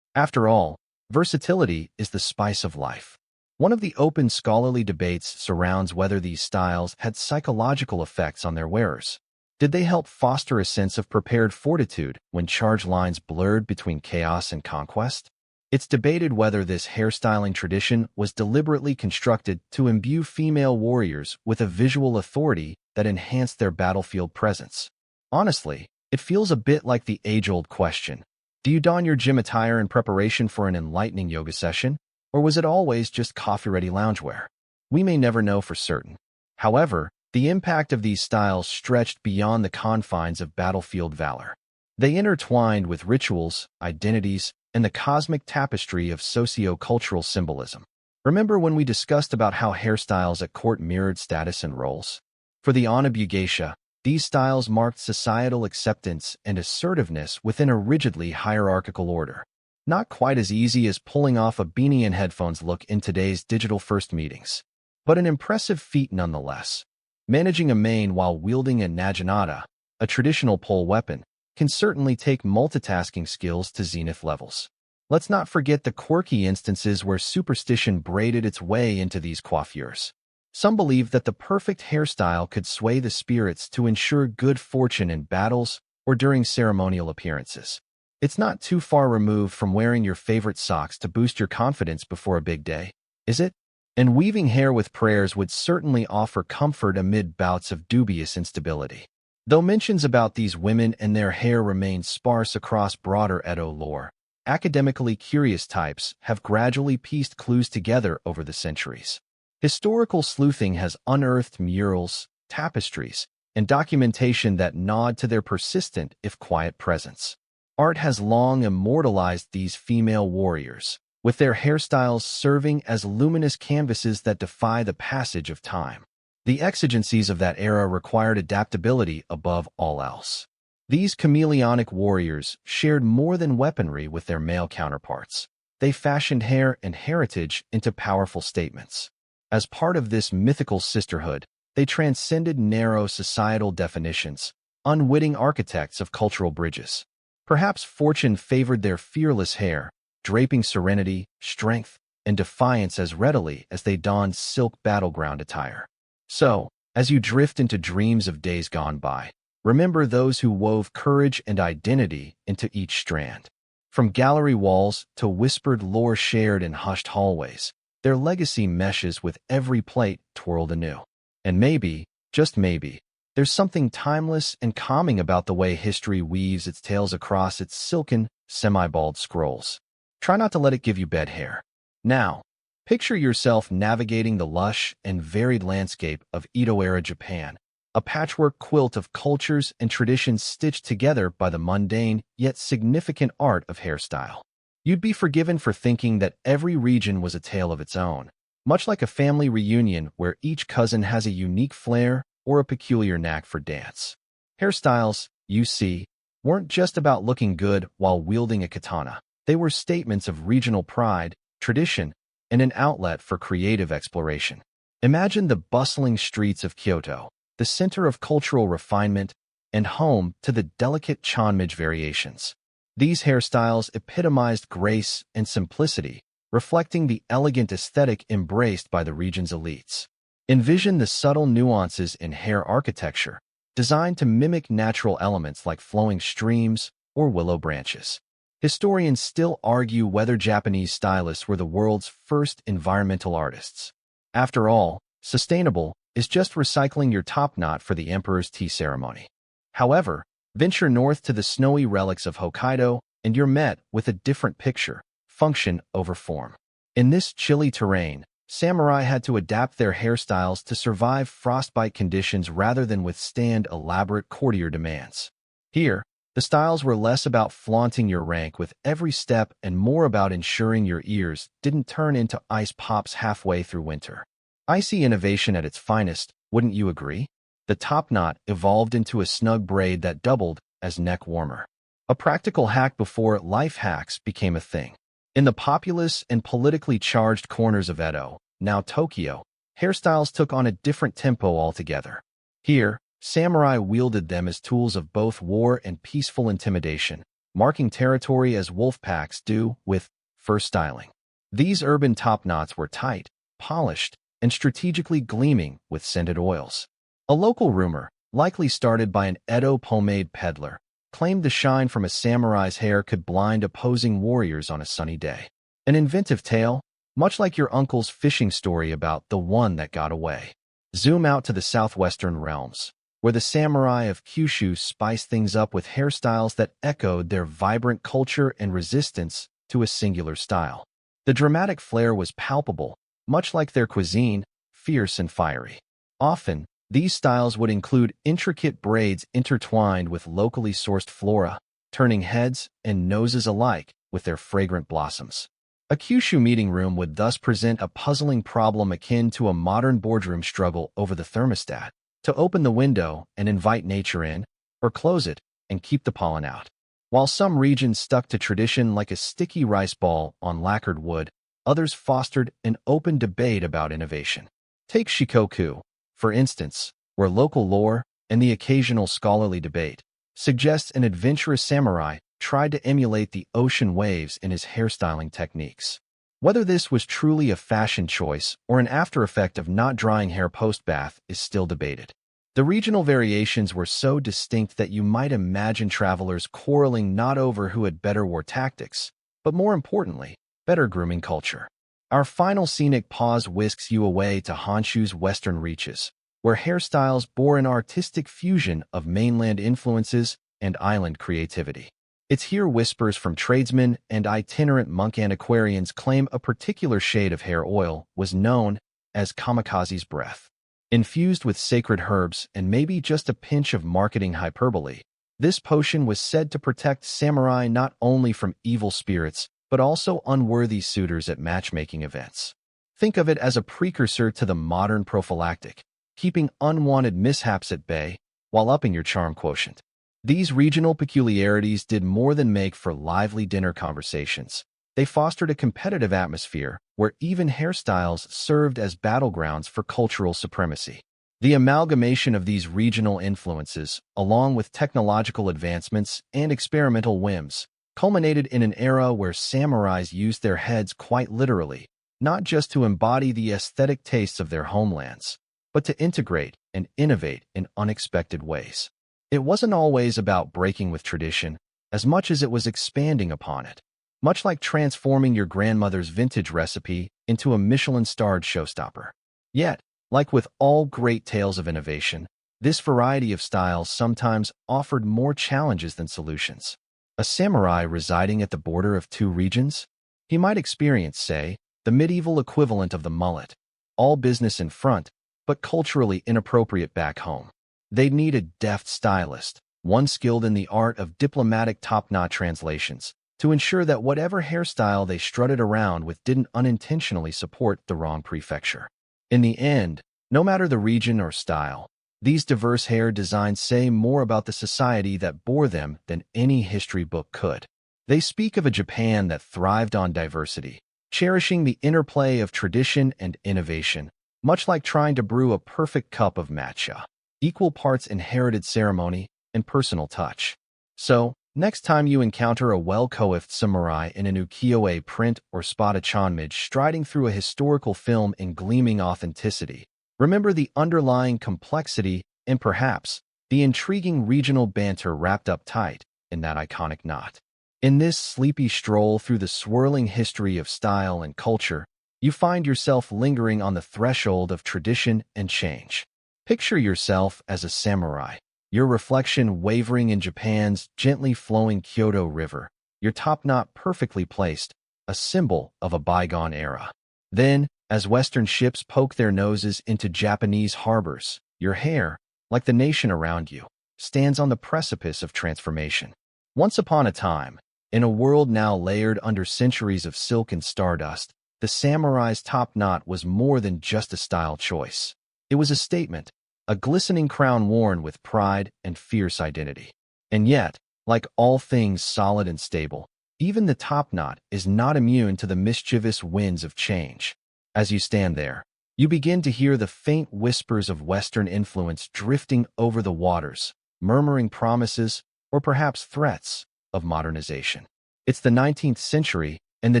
After all, versatility is the spice of life. One of the open scholarly debates surrounds whether these styles had psychological effects on their wearers. Did they help foster a sense of prepared fortitude when charge lines blurred between chaos and conquest? It's debated whether this hairstyling tradition was deliberately constructed to imbue female warriors with a visual authority that enhanced their battlefield presence. Honestly, it feels a bit like the age-old question: do you don your gym attire in preparation for an enlightening yoga session, or was it always just coffee-ready loungewear? We may never know for certain. However, the impact of these styles stretched beyond the confines of battlefield valor. They intertwined with rituals, identities, and the cosmic tapestry of socio-cultural symbolism. Remember when we discussed about how hairstyles at court mirrored status and roles? For the Anabu geisha, these styles marked societal acceptance and assertiveness within a rigidly hierarchical order. Not quite as easy as pulling off a beanie and headphones look in today's digital-first meetings, but an impressive feat nonetheless. Managing a mane while wielding a naginata, a traditional pole weapon, can certainly take multitasking skills to zenith levels. Let's not forget the quirky instances where superstition braided its way into these coiffures. Some believe that the perfect hairstyle could sway the spirits to ensure good fortune in battles or during ceremonial appearances. It's not too far removed from wearing your favorite socks to boost your confidence before a big day, is it? And weaving hair with prayers would certainly offer comfort amid bouts of dubious instability. Though mentions about these women and their hair remain sparse across broader Edo lore, academically curious types have gradually pieced clues together over the centuries. Historical sleuthing has unearthed murals, tapestries, and documentation that nod to their persistent if quiet presence. Art has long immortalized these female warriors, with their hairstyles serving as luminous canvases that defy the passage of time. The exigencies of that era required adaptability above all else. These chameleonic warriors shared more than weaponry with their male counterparts. They fashioned hair and heritage into powerful statements. As part of this mythical sisterhood, they transcended narrow societal definitions, unwitting architects of cultural bridges. Perhaps fortune favored their fearless hair, draping serenity, strength, and defiance as readily as they donned silk battleground attire. So, as you drift into dreams of days gone by, remember those who wove courage and identity into each strand. From gallery walls to whispered lore shared in hushed hallways, their legacy meshes with every plate twirled anew. And maybe, just maybe, there's something timeless and calming about the way history weaves its tales across its silken, semi-bald scrolls. Try not to let it give you bed hair. Now, picture yourself navigating the lush and varied landscape of Edo-era Japan, a patchwork quilt of cultures and traditions stitched together by the mundane yet significant art of hairstyle. You'd be forgiven for thinking that every region was a tale of its own, much like a family reunion where each cousin has a unique flair or a peculiar knack for dance. Hairstyles, you see, weren't just about looking good while wielding a katana. They were statements of regional pride, tradition, and an outlet for creative exploration. Imagine the bustling streets of Kyoto, the center of cultural refinement and home to the delicate chanmage variations. These hairstyles epitomized grace and simplicity, reflecting the elegant aesthetic embraced by the region's elites. Envision the subtle nuances in hair architecture, designed to mimic natural elements like flowing streams or willow branches. Historians still argue whether Japanese stylists were the world's first environmental artists. After all, sustainable is just recycling your top knot for the emperor's tea ceremony. However, venture north to the snowy relics of Hokkaido, and you're met with a different picture: function over form. In this chilly terrain, samurai had to adapt their hairstyles to survive frostbite conditions rather than withstand elaborate courtier demands. Here, the styles were less about flaunting your rank with every step and more about ensuring your ears didn't turn into ice pops halfway through winter. Icy innovation at its finest, wouldn't you agree? The top knot evolved into a snug braid that doubled as neck warmer. A practical hack before life hacks became a thing. In the populous and politically charged corners of Edo, now Tokyo, hairstyles took on a different tempo altogether. Here, samurai wielded them as tools of both war and peaceful intimidation, marking territory as wolf packs do with fur styling. These urban top knots were tight, polished, and strategically gleaming with scented oils. A local rumor, likely started by an Edo pomade peddler, claimed the shine from a samurai's hair could blind opposing warriors on a sunny day. An inventive tale, much like your uncle's fishing story about the one that got away. Zoom out to the southwestern realms, where the samurai of Kyushu spiced things up with hairstyles that echoed their vibrant culture and resistance to a singular style. The dramatic flair was palpable, much like their cuisine, fierce and fiery. Often, these styles would include intricate braids intertwined with locally sourced flora, turning heads and noses alike with their fragrant blossoms. A Kyushu meeting room would thus present a puzzling problem akin to a modern boardroom struggle over the thermostat: to open the window and invite nature in, or close it and keep the pollen out. While some regions stuck to tradition like a sticky rice ball on lacquered wood, others fostered an open debate about innovation. Take Shikoku, for instance, where local lore and the occasional scholarly debate suggests an adventurous samurai tried to emulate the ocean waves in his hairstyling techniques. Whether this was truly a fashion choice or an after-effect of not drying hair post-bath is still debated. The regional variations were so distinct that you might imagine travelers quarreling not over who had better war tactics, but more importantly, better grooming culture. Our final scenic pause whisks you away to Honshu's western reaches, where hairstyles bore an artistic fusion of mainland influences and island creativity. It's here whispers from tradesmen and itinerant monk antiquarians claim a particular shade of hair oil was known as kamikaze's breath. Infused with sacred herbs and maybe just a pinch of marketing hyperbole, this potion was said to protect samurai not only from evil spirits, but also unworthy suitors at matchmaking events. Think of it as a precursor to the modern prophylactic, keeping unwanted mishaps at bay while upping your charm quotient. These regional peculiarities did more than make for lively dinner conversations. They fostered a competitive atmosphere where even hairstyles served as battlegrounds for cultural supremacy. The amalgamation of these regional influences, along with technological advancements and experimental whims, culminated in an era where samurais used their heads quite literally, not just to embody the aesthetic tastes of their homelands, but to integrate and innovate in unexpected ways. It wasn't always about breaking with tradition, as much as it was expanding upon it, much like transforming your grandmother's vintage recipe into a Michelin-starred showstopper. Yet, like with all great tales of innovation, this variety of styles sometimes offered more challenges than solutions. A samurai residing at the border of two regions? He might experience, say, the medieval equivalent of the mullet, all business in front, but culturally inappropriate back home. They'd need a deft stylist, one skilled in the art of diplomatic top-knot translations, to ensure that whatever hairstyle they strutted around with didn't unintentionally support the wrong prefecture. In the end, no matter the region or style, these diverse hair designs say more about the society that bore them than any history book could. They speak of a Japan that thrived on diversity, cherishing the interplay of tradition and innovation, much like trying to brew a perfect cup of matcha, equal parts inherited ceremony and personal touch. So, next time you encounter a well-coiffed samurai in an ukiyo-e print or spot a chanmage striding through a historical film in gleaming authenticity, remember the underlying complexity and perhaps the intriguing regional banter wrapped up tight in that iconic knot. In this sleepy stroll through the swirling history of style and culture, you find yourself lingering on the threshold of tradition and change. Picture yourself as a samurai, your reflection wavering in Japan's gently flowing Kyoto River, your top knot perfectly placed, a symbol of a bygone era. Then, as Western ships poke their noses into Japanese harbors, your hair, like the nation around you, stands on the precipice of transformation. Once upon a time, in a world now layered under centuries of silk and stardust, the samurai's top knot was more than just a style choice. It was a statement, a glistening crown worn with pride and fierce identity. And yet, like all things solid and stable, even the top knot is not immune to the mischievous winds of change. As you stand there, you begin to hear the faint whispers of Western influence drifting over the waters, murmuring promises, or perhaps threats, of modernization. It's the 19th century, and the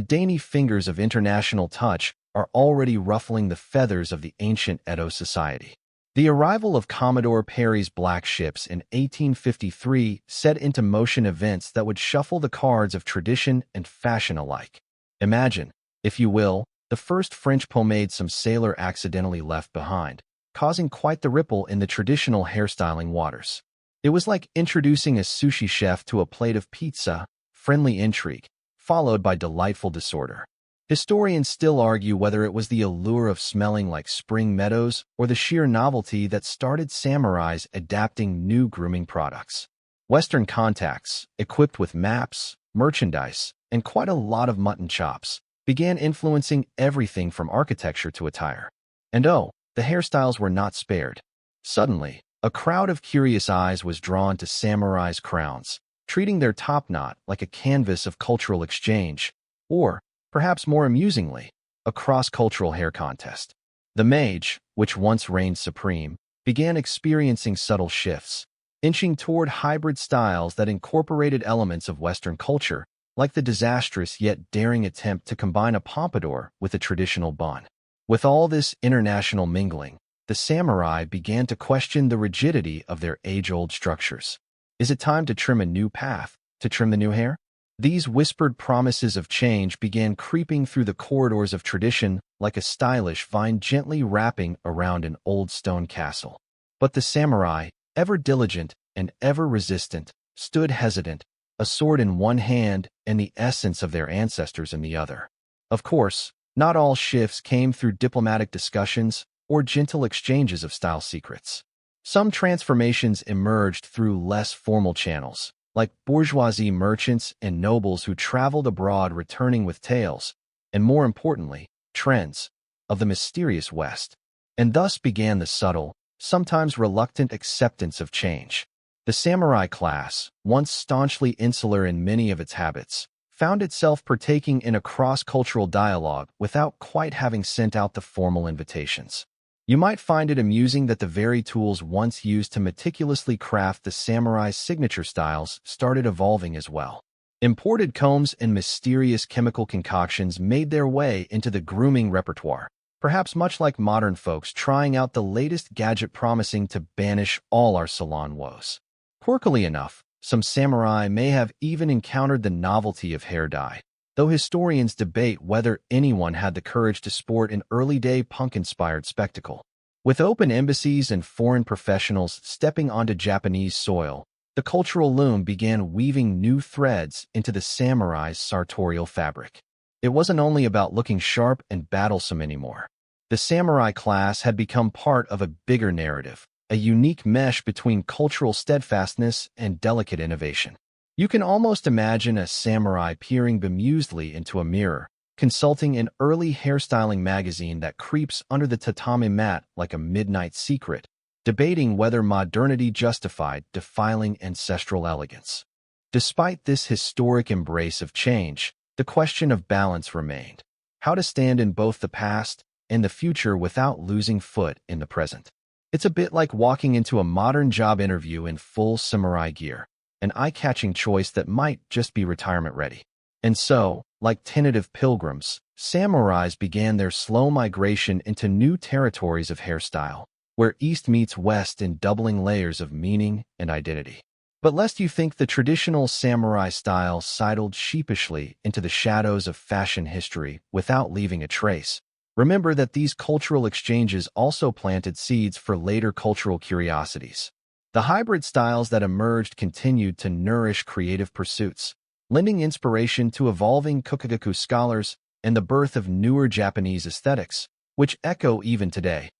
dainty fingers of international touch are already ruffling the feathers of the ancient Edo society. The arrival of Commodore Perry's black ships in 1853 set into motion events that would shuffle the cards of tradition and fashion alike. Imagine, if you will, the first French pomade some sailor accidentally left behind, causing quite the ripple in the traditional hairstyling waters. It was like introducing a sushi chef to a plate of pizza, friendly intrigue, followed by delightful disorder. Historians still argue whether it was the allure of smelling like spring meadows or the sheer novelty that started samurais adapting new grooming products. Western contacts, equipped with maps, merchandise, and quite a lot of mutton chops, began influencing everything from architecture to attire. And oh, the hairstyles were not spared. Suddenly, a crowd of curious eyes was drawn to samurai's crowns, treating their top knot like a canvas of cultural exchange, or, perhaps more amusingly, a cross-cultural hair contest. The mage, which once reigned supreme, began experiencing subtle shifts, inching toward hybrid styles that incorporated elements of Western culture, like the disastrous yet daring attempt to combine a pompadour with a traditional bun. With all this international mingling, the samurai began to question the rigidity of their age-old structures. Is it time to trim a new path, to trim the new hair? These whispered promises of change began creeping through the corridors of tradition like a stylish vine gently wrapping around an old stone castle. But the samurai, ever diligent and ever resistant, stood hesitant, a sword in one hand and the essence of their ancestors in the other. Of course, not all shifts came through diplomatic discussions or gentle exchanges of style secrets. Some transformations emerged through less formal channels, like bourgeoisie merchants and nobles who traveled abroad returning with tales, and more importantly, trends, of the mysterious West. And thus began the subtle, sometimes reluctant acceptance of change. The samurai class, once staunchly insular in many of its habits, found itself partaking in a cross-cultural dialogue without quite having sent out the formal invitations. You might find it amusing that the very tools once used to meticulously craft the samurai's signature styles started evolving as well. Imported combs and mysterious chemical concoctions made their way into the grooming repertoire, perhaps much like modern folks trying out the latest gadget promising to banish all our salon woes. Quirkily enough, some samurai may have even encountered the novelty of hair dye, though historians debate whether anyone had the courage to sport an early-day punk-inspired spectacle. With open embassies and foreign professionals stepping onto Japanese soil, the cultural loom began weaving new threads into the samurai's sartorial fabric. It wasn't only about looking sharp and battlesome anymore. The samurai class had become part of a bigger narrative, a unique mesh between cultural steadfastness and delicate innovation. You can almost imagine a samurai peering bemusedly into a mirror, consulting an early hairstyling magazine that creeps under the tatami mat like a midnight secret, debating whether modernity justified defiling ancestral elegance. Despite this historic embrace of change, the question of balance remained: how to stand in both the past and the future without losing foot in the present. It's a bit like walking into a modern job interview in full samurai gear, an eye-catching choice that might just be retirement-ready. And so, like tentative pilgrims, samurais began their slow migration into new territories of hairstyle, where East meets West in doubling layers of meaning and identity. But lest you think the traditional samurai style sidled sheepishly into the shadows of fashion history without leaving a trace, remember that these cultural exchanges also planted seeds for later cultural curiosities. The hybrid styles that emerged continued to nourish creative pursuits, lending inspiration to evolving kokugaku scholars and the birth of newer Japanese aesthetics, which echo even today,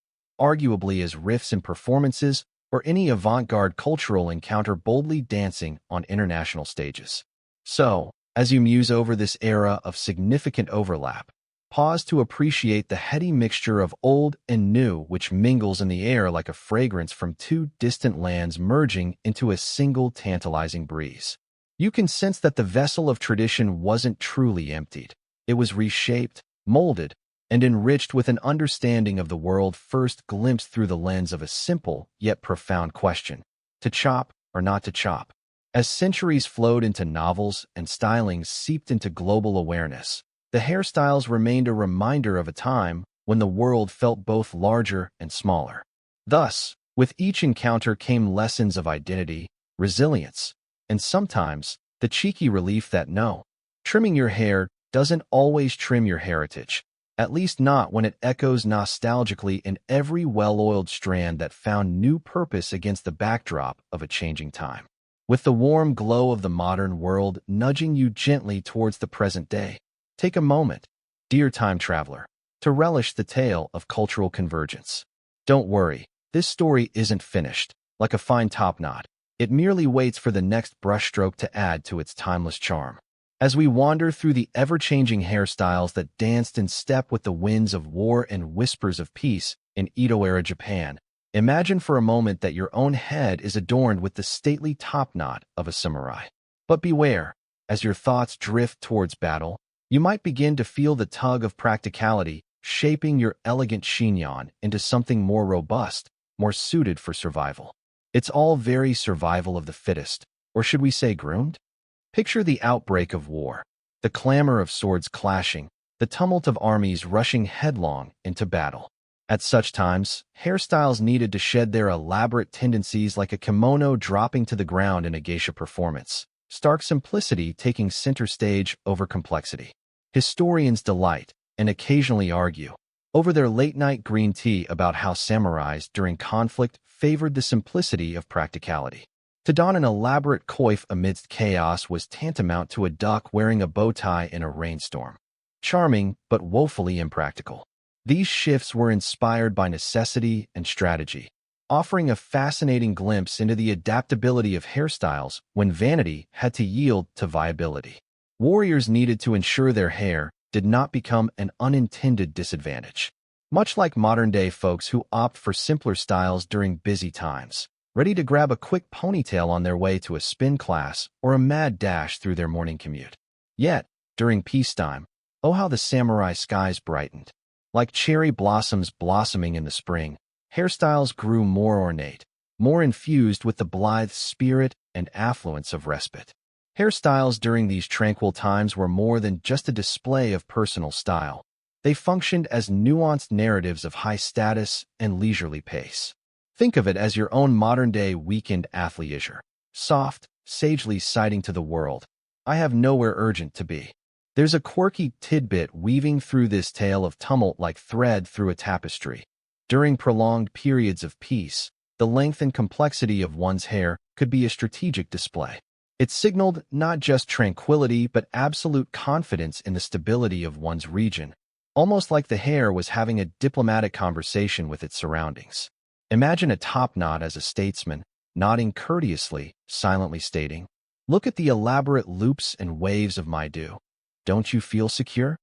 arguably as riffs in performances or any avant-garde cultural encounter boldly dancing on international stages. So, as you muse over this era of significant overlap, pause to appreciate the heady mixture of old and new which mingles in the air like a fragrance from two distant lands merging into a single tantalizing breeze. You can sense that the vessel of tradition wasn't truly emptied. It was reshaped, molded, and enriched with an understanding of the world first glimpsed through the lens of a simple yet profound question: to chop or not to chop? As centuries flowed into novels and stylings seeped into global awareness, the hairstyles remained a reminder of a time when the world felt both larger and smaller. Thus, with each encounter came lessons of identity, resilience, and sometimes the cheeky relief that no, trimming your hair doesn't always trim your heritage, at least not when it echoes nostalgically in every well-oiled strand that found new purpose against the backdrop of a changing time. With the warm glow of the modern world nudging you gently towards the present day, take a moment, dear time traveler, to relish the tale of cultural convergence. Don't worry, this story isn't finished, like a fine top knot. It merely waits for the next brushstroke to add to its timeless charm. As we wander through the ever-changing hairstyles that danced in step with the winds of war and whispers of peace in Edo-Era Japan, imagine for a moment that your own head is adorned with the stately top knot of a samurai. But beware, as your thoughts drift towards battle, you might begin to feel the tug of practicality shaping your elegant chignon into something more robust, more suited for survival. It's all very survival of the fittest, or should we say groomed? Picture the outbreak of war, the clamor of swords clashing, the tumult of armies rushing headlong into battle. At such times, hairstyles needed to shed their elaborate tendencies like a kimono dropping to the ground in a geisha performance, stark simplicity taking center stage over complexity. Historians delight, and occasionally argue, over their late-night green tea about how samurais during conflict favored the simplicity of practicality. To don an elaborate coif amidst chaos was tantamount to a duck wearing a bow tie in a rainstorm. Charming, but woefully impractical. These shifts were inspired by necessity and strategy, offering a fascinating glimpse into the adaptability of hairstyles when vanity had to yield to viability. Warriors needed to ensure their hair did not become an unintended disadvantage, much like modern-day folks who opt for simpler styles during busy times, ready to grab a quick ponytail on their way to a spin class or a mad dash through their morning commute. Yet, during peacetime, oh how the samurai skies brightened. Like cherry blossoms blossoming in the spring, hairstyles grew more ornate, more infused with the blithe spirit and affluence of respite. Hairstyles during these tranquil times were more than just a display of personal style. They functioned as nuanced narratives of high status and leisurely pace. Think of it as your own modern-day weekend athleisure, soft, sagely citing to the world, "I have nowhere urgent to be." There's a quirky tidbit weaving through this tale of tumult like thread through a tapestry. During prolonged periods of peace, the length and complexity of one's hair could be a strategic display. It signaled not just tranquility but absolute confidence in the stability of one's region, almost like the hair was having a diplomatic conversation with its surroundings. Imagine a top knot as a statesman, nodding courteously, silently stating, "Look at the elaborate loops and waves of my do. Don't you feel secure?"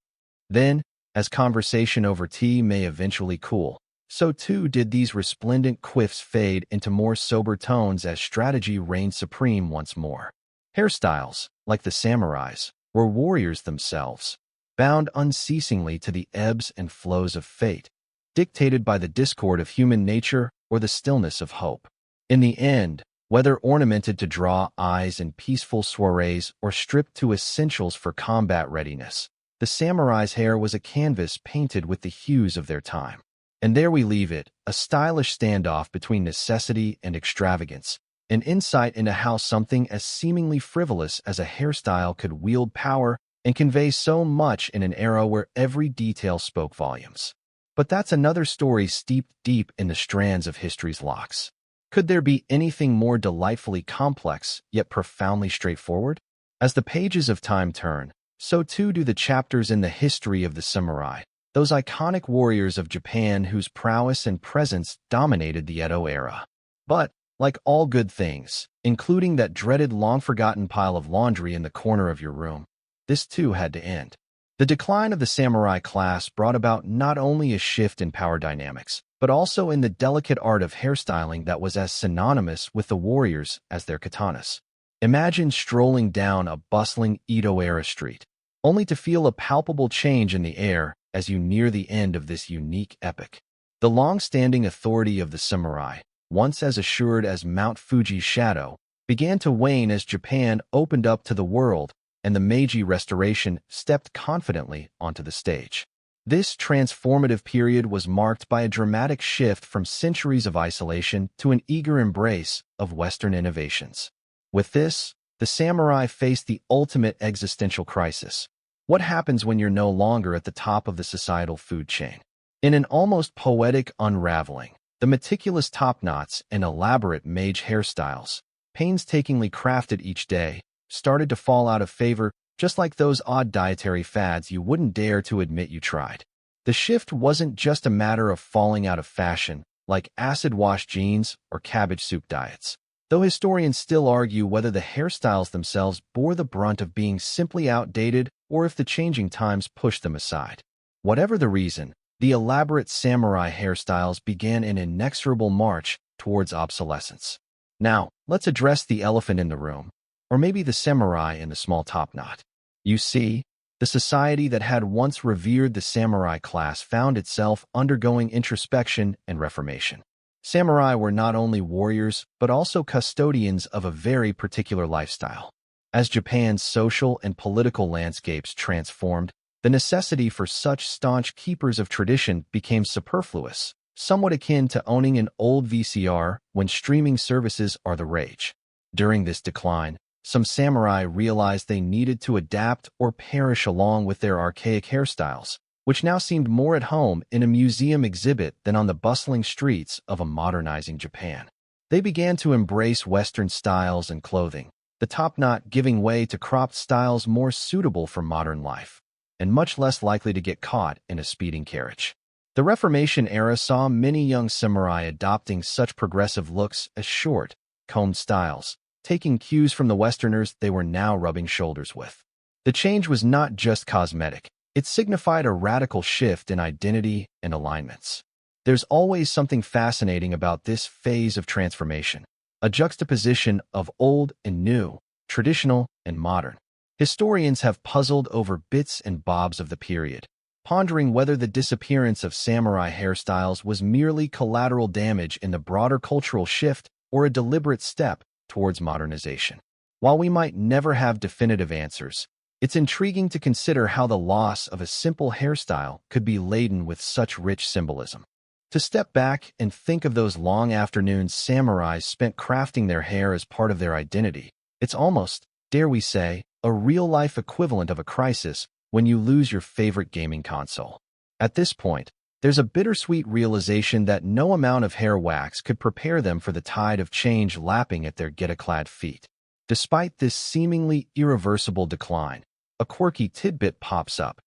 Then, as conversation over tea may eventually cool, so too did these resplendent quiffs fade into more sober tones as strategy reigned supreme once more. Hairstyles, like the samurais, were warriors themselves, bound unceasingly to the ebbs and flows of fate, dictated by the discord of human nature or the stillness of hope. In the end, whether ornamented to draw eyes in peaceful soirees or stripped to essentials for combat readiness, the samurai's hair was a canvas painted with the hues of their time. And there we leave it, a stylish standoff between necessity and extravagance, an insight into how something as seemingly frivolous as a hairstyle could wield power and convey so much in an era where every detail spoke volumes. But that's another story steeped deep in the strands of history's locks. Could there be anything more delightfully complex, yet profoundly straightforward? As the pages of time turn, so too do the chapters in the history of the samurai, those iconic warriors of Japan whose prowess and presence dominated the Edo era. But, like all good things, including that dreaded long-forgotten pile of laundry in the corner of your room, this too had to end. The decline of the samurai class brought about not only a shift in power dynamics, but also in the delicate art of hairstyling that was as synonymous with the warriors as their katanas. Imagine strolling down a bustling Edo-era street, only to feel a palpable change in the air as you near the end of this unique epic. The long-standing authority of the samurai, once as assured as Mount Fuji's shadow, began to wane as Japan opened up to the world and the Meiji Restoration stepped confidently onto the stage. This transformative period was marked by a dramatic shift from centuries of isolation to an eager embrace of Western innovations. With this, the samurai faced the ultimate existential crisis. What happens when you're no longer at the top of the societal food chain? In an almost poetic unraveling, the meticulous top knots and elaborate mage hairstyles, painstakingly crafted each day, started to fall out of favor, just like those odd dietary fads you wouldn't dare to admit you tried. The shift wasn't just a matter of falling out of fashion, like acid-wash jeans or cabbage soup diets, though historians still argue whether the hairstyles themselves bore the brunt of being simply outdated or if the changing times pushed them aside. Whatever the reason, the elaborate samurai hairstyles began an inexorable march towards obsolescence. Now, let's address the elephant in the room, or maybe the samurai in the small top knot. You see, the society that had once revered the samurai class found itself undergoing introspection and reformation. Samurai were not only warriors, but also custodians of a very particular lifestyle. As Japan's social and political landscapes transformed, the necessity for such staunch keepers of tradition became superfluous, somewhat akin to owning an old VCR when streaming services are the rage. During this decline, some samurai realized they needed to adapt or perish along with their archaic hairstyles, which now seemed more at home in a museum exhibit than on the bustling streets of a modernizing Japan. They began to embrace Western styles and clothing, the top knot giving way to cropped styles more suitable for modern life, and much less likely to get caught in a speeding carriage. The Reformation era saw many young samurai adopting such progressive looks as short, combed styles, taking cues from the Westerners they were now rubbing shoulders with. The change was not just cosmetic. It signified a radical shift in identity and alignments. There's always something fascinating about this phase of transformation, a juxtaposition of old and new, traditional and modern. Historians have puzzled over bits and bobs of the period, pondering whether the disappearance of samurai hairstyles was merely collateral damage in the broader cultural shift or a deliberate step towards modernization. While we might never have definitive answers, it's intriguing to consider how the loss of a simple hairstyle could be laden with such rich symbolism. To step back and think of those long afternoons samurais spent crafting their hair as part of their identity, it's almost, dare we say, a real-life equivalent of a crisis when you lose your favorite gaming console. At this point, there's a bittersweet realization that no amount of hair wax could prepare them for the tide of change lapping at their get-a-clad feet. Despite this seemingly irreversible decline, a quirky tidbit pops up.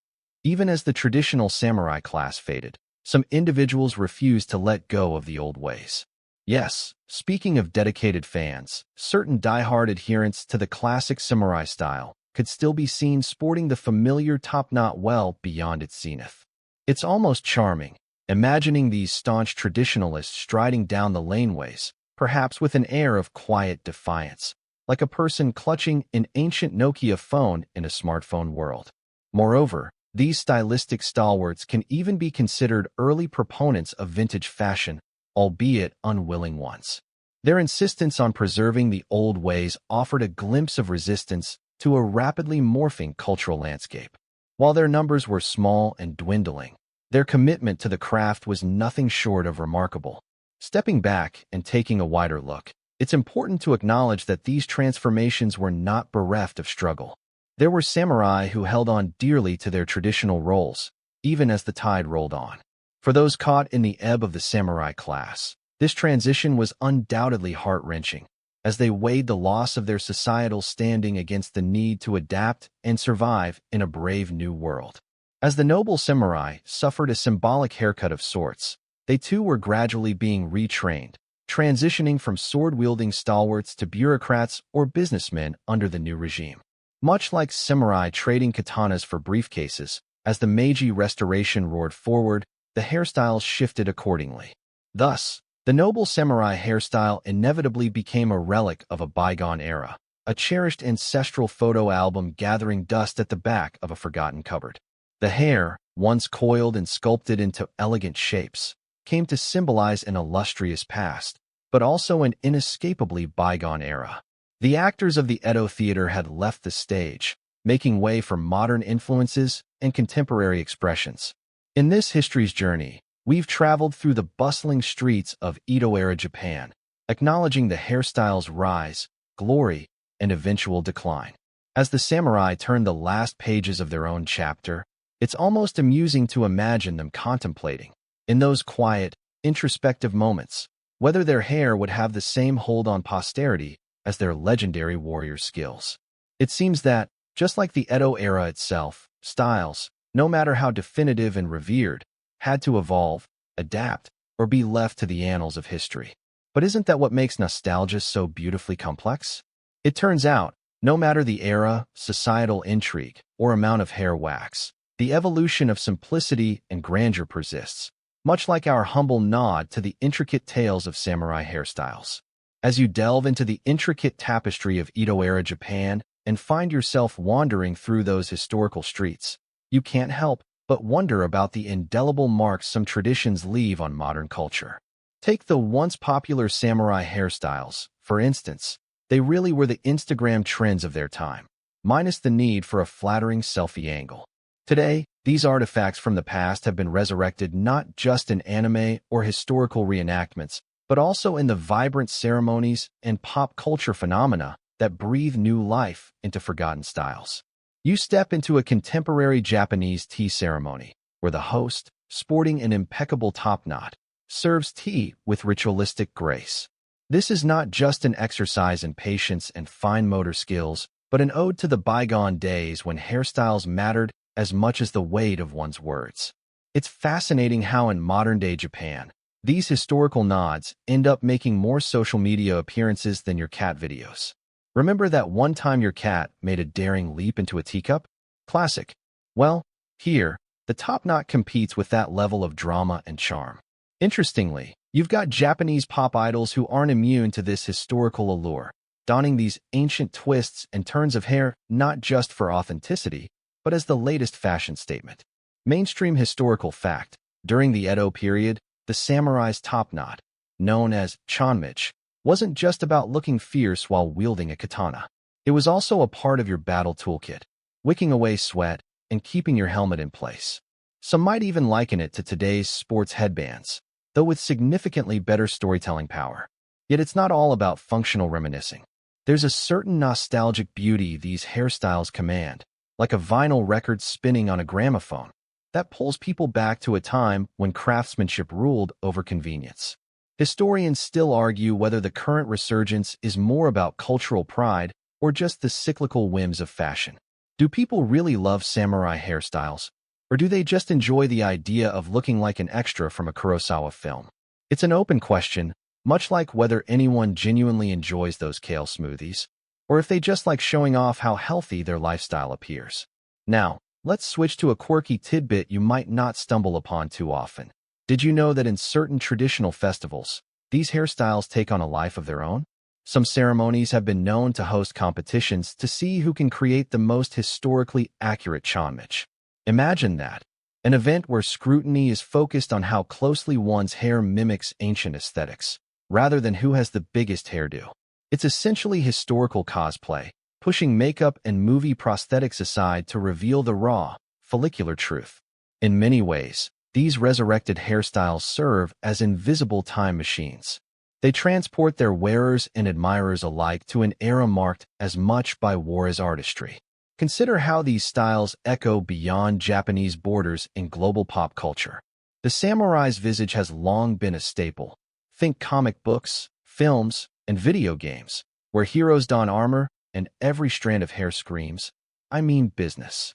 Even as the traditional samurai class faded, some individuals refused to let go of the old ways. Yes, speaking of dedicated fans, certain die-hard adherents to the classic samurai style could still be seen sporting the familiar top knot well beyond its zenith. It's almost charming, imagining these staunch traditionalists striding down the laneways, perhaps with an air of quiet defiance, like a person clutching an ancient Nokia phone in a smartphone world. Moreover, these stylistic stalwarts can even be considered early proponents of vintage fashion, albeit unwilling ones. Their insistence on preserving the old ways offered a glimpse of resistance to a rapidly morphing cultural landscape. While their numbers were small and dwindling, their commitment to the craft was nothing short of remarkable. Stepping back and taking a wider look, it's important to acknowledge that these transformations were not bereft of struggle. There were samurai who held on dearly to their traditional roles, even as the tide rolled on. For those caught in the ebb of the samurai class, this transition was undoubtedly heart-wrenching, as they weighed the loss of their societal standing against the need to adapt and survive in a brave new world. As the noble samurai suffered a symbolic haircut of sorts, they too were gradually being retrained, transitioning from sword-wielding stalwarts to bureaucrats or businessmen under the new regime. Much like samurai trading katanas for briefcases, as the Meiji Restoration roared forward, the hairstyles shifted accordingly. Thus, the noble samurai hairstyle inevitably became a relic of a bygone era, a cherished ancestral photo album gathering dust at the back of a forgotten cupboard. The hair, once coiled and sculpted into elegant shapes, came to symbolize an illustrious past, but also an inescapably bygone era. The actors of the Edo theater had left the stage, making way for modern influences and contemporary expressions. In this history's journey, we've traveled through the bustling streets of Edo-era Japan, acknowledging the hairstyle's rise, glory, and eventual decline. As the samurai turned the last pages of their own chapter, it's almost amusing to imagine them contemplating, in those quiet, introspective moments, whether their hair would have the same hold on posterity as their legendary warrior skills. It seems that, just like the Edo era itself, styles, no matter how definitive and revered, had to evolve, adapt, or be left to the annals of history. But isn't that what makes nostalgia so beautifully complex? It turns out, no matter the era, societal intrigue, or amount of hair wax, the evolution of simplicity and grandeur persists, much like our humble nod to the intricate tales of samurai hairstyles. As you delve into the intricate tapestry of Edo-era Japan and find yourself wandering through those historical streets, you can't help but wonder about the indelible marks some traditions leave on modern culture. Take the once popular samurai hairstyles, for instance. They really were the Instagram trends of their time, minus the need for a flattering selfie angle. Today, these artifacts from the past have been resurrected not just in anime or historical reenactments, but also in the vibrant ceremonies and pop culture phenomena that breathe new life into forgotten styles. You step into a contemporary Japanese tea ceremony, where the host, sporting an impeccable top knot, serves tea with ritualistic grace. This is not just an exercise in patience and fine motor skills, but an ode to the bygone days when hairstyles mattered as much as the weight of one's words. It's fascinating how in modern-day Japan, these historical nods end up making more social media appearances than your cat videos. Remember that one time your cat made a daring leap into a teacup? Classic. Well, here, the top knot competes with that level of drama and charm. Interestingly, you've got Japanese pop idols who aren't immune to this historical allure, donning these ancient twists and turns of hair not just for authenticity, but as the latest fashion statement. Mainstream historical fact: during the Edo period, the samurai's top knot, known as chanmichi, wasn't just about looking fierce while wielding a katana. It was also a part of your battle toolkit, wicking away sweat and keeping your helmet in place. Some might even liken it to today's sports headbands, though with significantly better storytelling power. Yet it's not all about functional reminiscing. There's a certain nostalgic beauty these hairstyles command, like a vinyl record spinning on a gramophone, that pulls people back to a time when craftsmanship ruled over convenience. Historians still argue whether the current resurgence is more about cultural pride or just the cyclical whims of fashion. Do people really love samurai hairstyles, or do they just enjoy the idea of looking like an extra from a Kurosawa film? It's an open question, much like whether anyone genuinely enjoys those kale smoothies, or if they just like showing off how healthy their lifestyle appears. Now, let's switch to a quirky tidbit you might not stumble upon too often. Did you know that in certain traditional festivals, these hairstyles take on a life of their own? Some ceremonies have been known to host competitions to see who can create the most historically accurate chanmich. Imagine that. An event where scrutiny is focused on how closely one's hair mimics ancient aesthetics, rather than who has the biggest hairdo. It's essentially historical cosplay, pushing makeup and movie prosthetics aside to reveal the raw, follicular truth. In many ways, these resurrected hairstyles serve as invisible time machines. They transport their wearers and admirers alike to an era marked as much by war as artistry. Consider how these styles echo beyond Japanese borders in global pop culture. The samurai's visage has long been a staple. Think comic books, films, and video games, where heroes don armor and every strand of hair screams, "I mean business."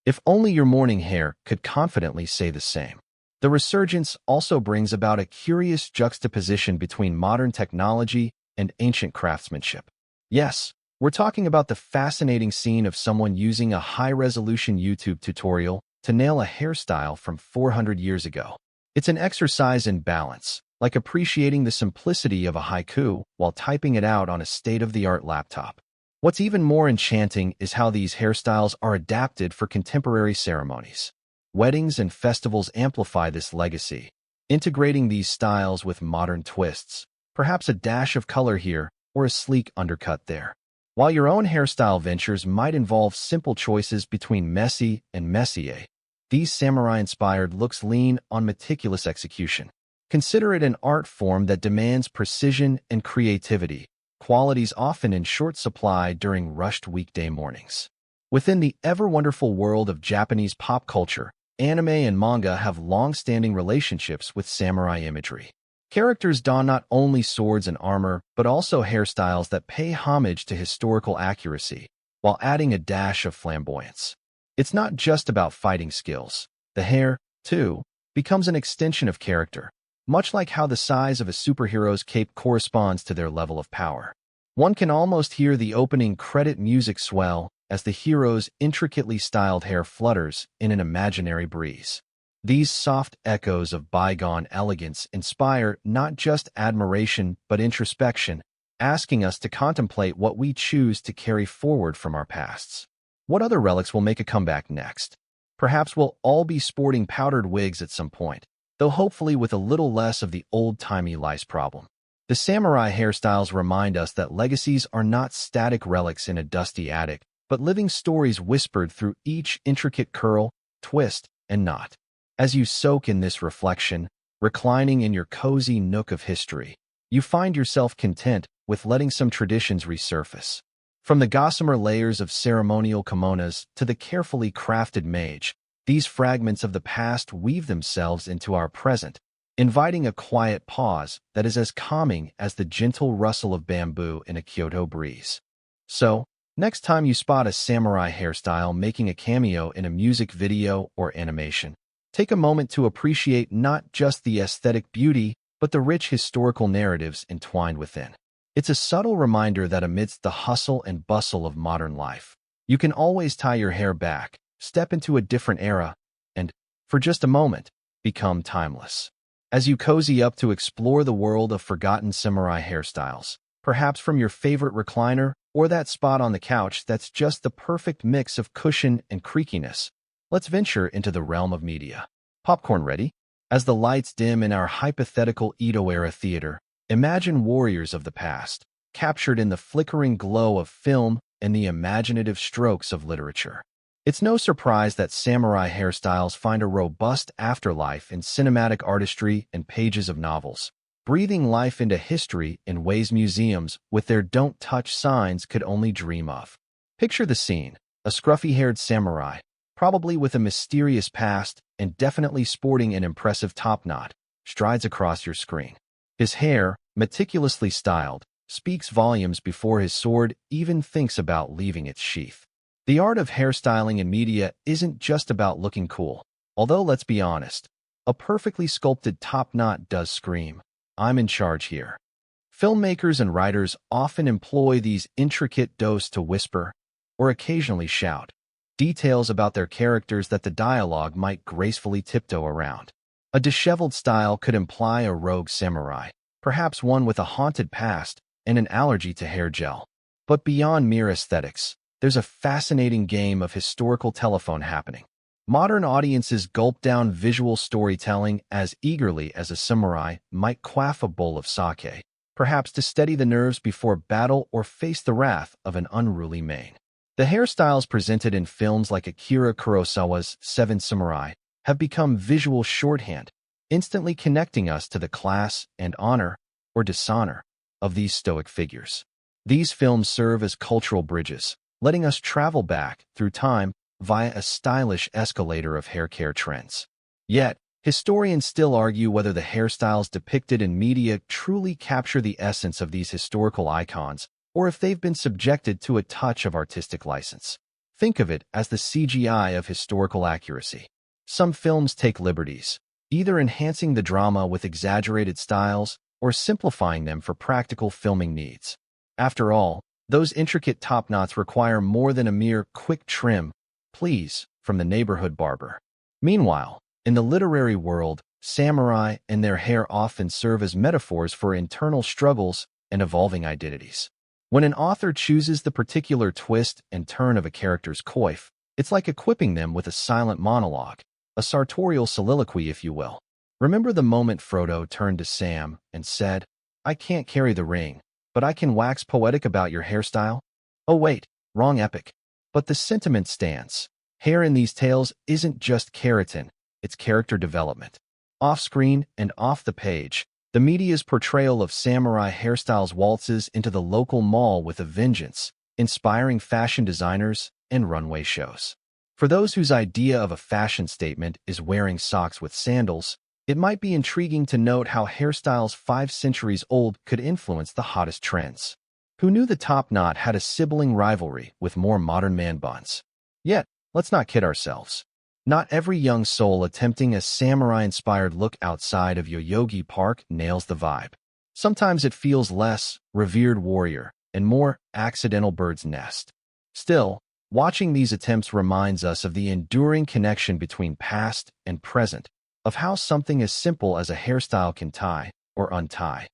If only your morning hair could confidently say the same. The resurgence also brings about a curious juxtaposition between modern technology and ancient craftsmanship. Yes, we're talking about the fascinating scene of someone using a high-resolution YouTube tutorial to nail a hairstyle from 400 years ago. It's an exercise in balance, like appreciating the simplicity of a haiku while typing it out on a state-of-the-art laptop. What's even more enchanting is how these hairstyles are adapted for contemporary ceremonies. Weddings and festivals amplify this legacy, integrating these styles with modern twists, perhaps a dash of color here or a sleek undercut there. While your own hairstyle ventures might involve simple choices between messy and messier, these samurai-inspired looks lean on meticulous execution. Consider it an art form that demands precision and creativity, qualities often in short supply during rushed weekday mornings. Within the ever-wonderful world of Japanese pop culture, anime and manga have long-standing relationships with samurai imagery. Characters don not only swords and armor, but also hairstyles that pay homage to historical accuracy, while adding a dash of flamboyance. It's not just about fighting skills. The hair, too, becomes an extension of character, much like how the size of a superhero's cape corresponds to their level of power. One can almost hear the opening credit music swell as the hero's intricately styled hair flutters in an imaginary breeze. These soft echoes of bygone elegance inspire not just admiration but introspection, asking us to contemplate what we choose to carry forward from our pasts. What other relics will make a comeback next? Perhaps we'll all be sporting powdered wigs at some point, though hopefully with a little less of the old-timey lice problem. The samurai hairstyles remind us that legacies are not static relics in a dusty attic, but living stories whispered through each intricate curl, twist, and knot. As you soak in this reflection, reclining in your cozy nook of history, you find yourself content with letting some traditions resurface. From the gossamer layers of ceremonial kimonos to the carefully crafted mage, these fragments of the past weave themselves into our present, inviting a quiet pause that is as calming as the gentle rustle of bamboo in a Kyoto breeze. So, next time you spot a samurai hairstyle making a cameo in a music video or animation, take a moment to appreciate not just the aesthetic beauty, but the rich historical narratives entwined within. It's a subtle reminder that amidst the hustle and bustle of modern life, you can always tie your hair back, step into a different era, and, for just a moment, become timeless. As you cozy up to explore the world of forgotten samurai hairstyles, perhaps from your favorite recliner or that spot on the couch that's just the perfect mix of cushion and creakiness, let's venture into the realm of media. Popcorn ready? As the lights dim in our hypothetical Edo-era theater, imagine warriors of the past, captured in the flickering glow of film and the imaginative strokes of literature. It's no surprise that samurai hairstyles find a robust afterlife in cinematic artistry and pages of novels, breathing life into history in ways museums with their "don't touch" signs could only dream of. Picture the scene: a scruffy-haired samurai, probably with a mysterious past and definitely sporting an impressive top knot, strides across your screen. His hair, meticulously styled, speaks volumes before his sword even thinks about leaving its sheath. The art of hairstyling in media isn't just about looking cool, although let's be honest, a perfectly sculpted top knot does scream, "I'm in charge here." Filmmakers and writers often employ these intricate dos to whisper, or occasionally shout, details about their characters that the dialogue might gracefully tiptoe around. A disheveled style could imply a rogue samurai, perhaps one with a haunted past and an allergy to hair gel. But beyond mere aesthetics, there's a fascinating game of historical telephone happening. Modern audiences gulp down visual storytelling as eagerly as a samurai might quaff a bowl of sake, perhaps to steady the nerves before battle or face the wrath of an unruly mane. The hairstyles presented in films like Akira Kurosawa's Seven Samurai have become visual shorthand, instantly connecting us to the class and honor, or dishonor, of these stoic figures. These films serve as cultural bridges, letting us travel back through time via a stylish escalator of hair care trends. Yet, historians still argue whether the hairstyles depicted in media truly capture the essence of these historical icons, or if they've been subjected to a touch of artistic license. Think of it as the CGI of historical accuracy. Some films take liberties, either enhancing the drama with exaggerated styles or simplifying them for practical filming needs. After all, those intricate top knots require more than a mere quick trim, please, from the neighborhood barber. Meanwhile, in the literary world, samurai and their hair often serve as metaphors for internal struggles and evolving identities. When an author chooses the particular twist and turn of a character's coif, it's like equipping them with a silent monologue, a sartorial soliloquy, if you will. Remember the moment Frodo turned to Sam and said, "I can't carry the ring, but I can wax poetic about your hairstyle?" Oh wait, wrong epic. But the sentiment stands. Hair in these tales isn't just keratin, it's character development. Off-screen and off the page, the media's portrayal of samurai hairstyles waltzes into the local mall with a vengeance, inspiring fashion designers and runway shows. For those whose idea of a fashion statement is wearing socks with sandals, it might be intriguing to note how hairstyles 5 centuries old could influence the hottest trends. Who knew the top knot had a sibling rivalry with more modern man buns? Yet, let's not kid ourselves. Not every young soul attempting a samurai-inspired look outside of Yoyogi Park nails the vibe. Sometimes it feels less revered warrior and more accidental bird's nest. Still, watching these attempts reminds us of the enduring connection between past and present, of how something as simple as a hairstyle can tie or untie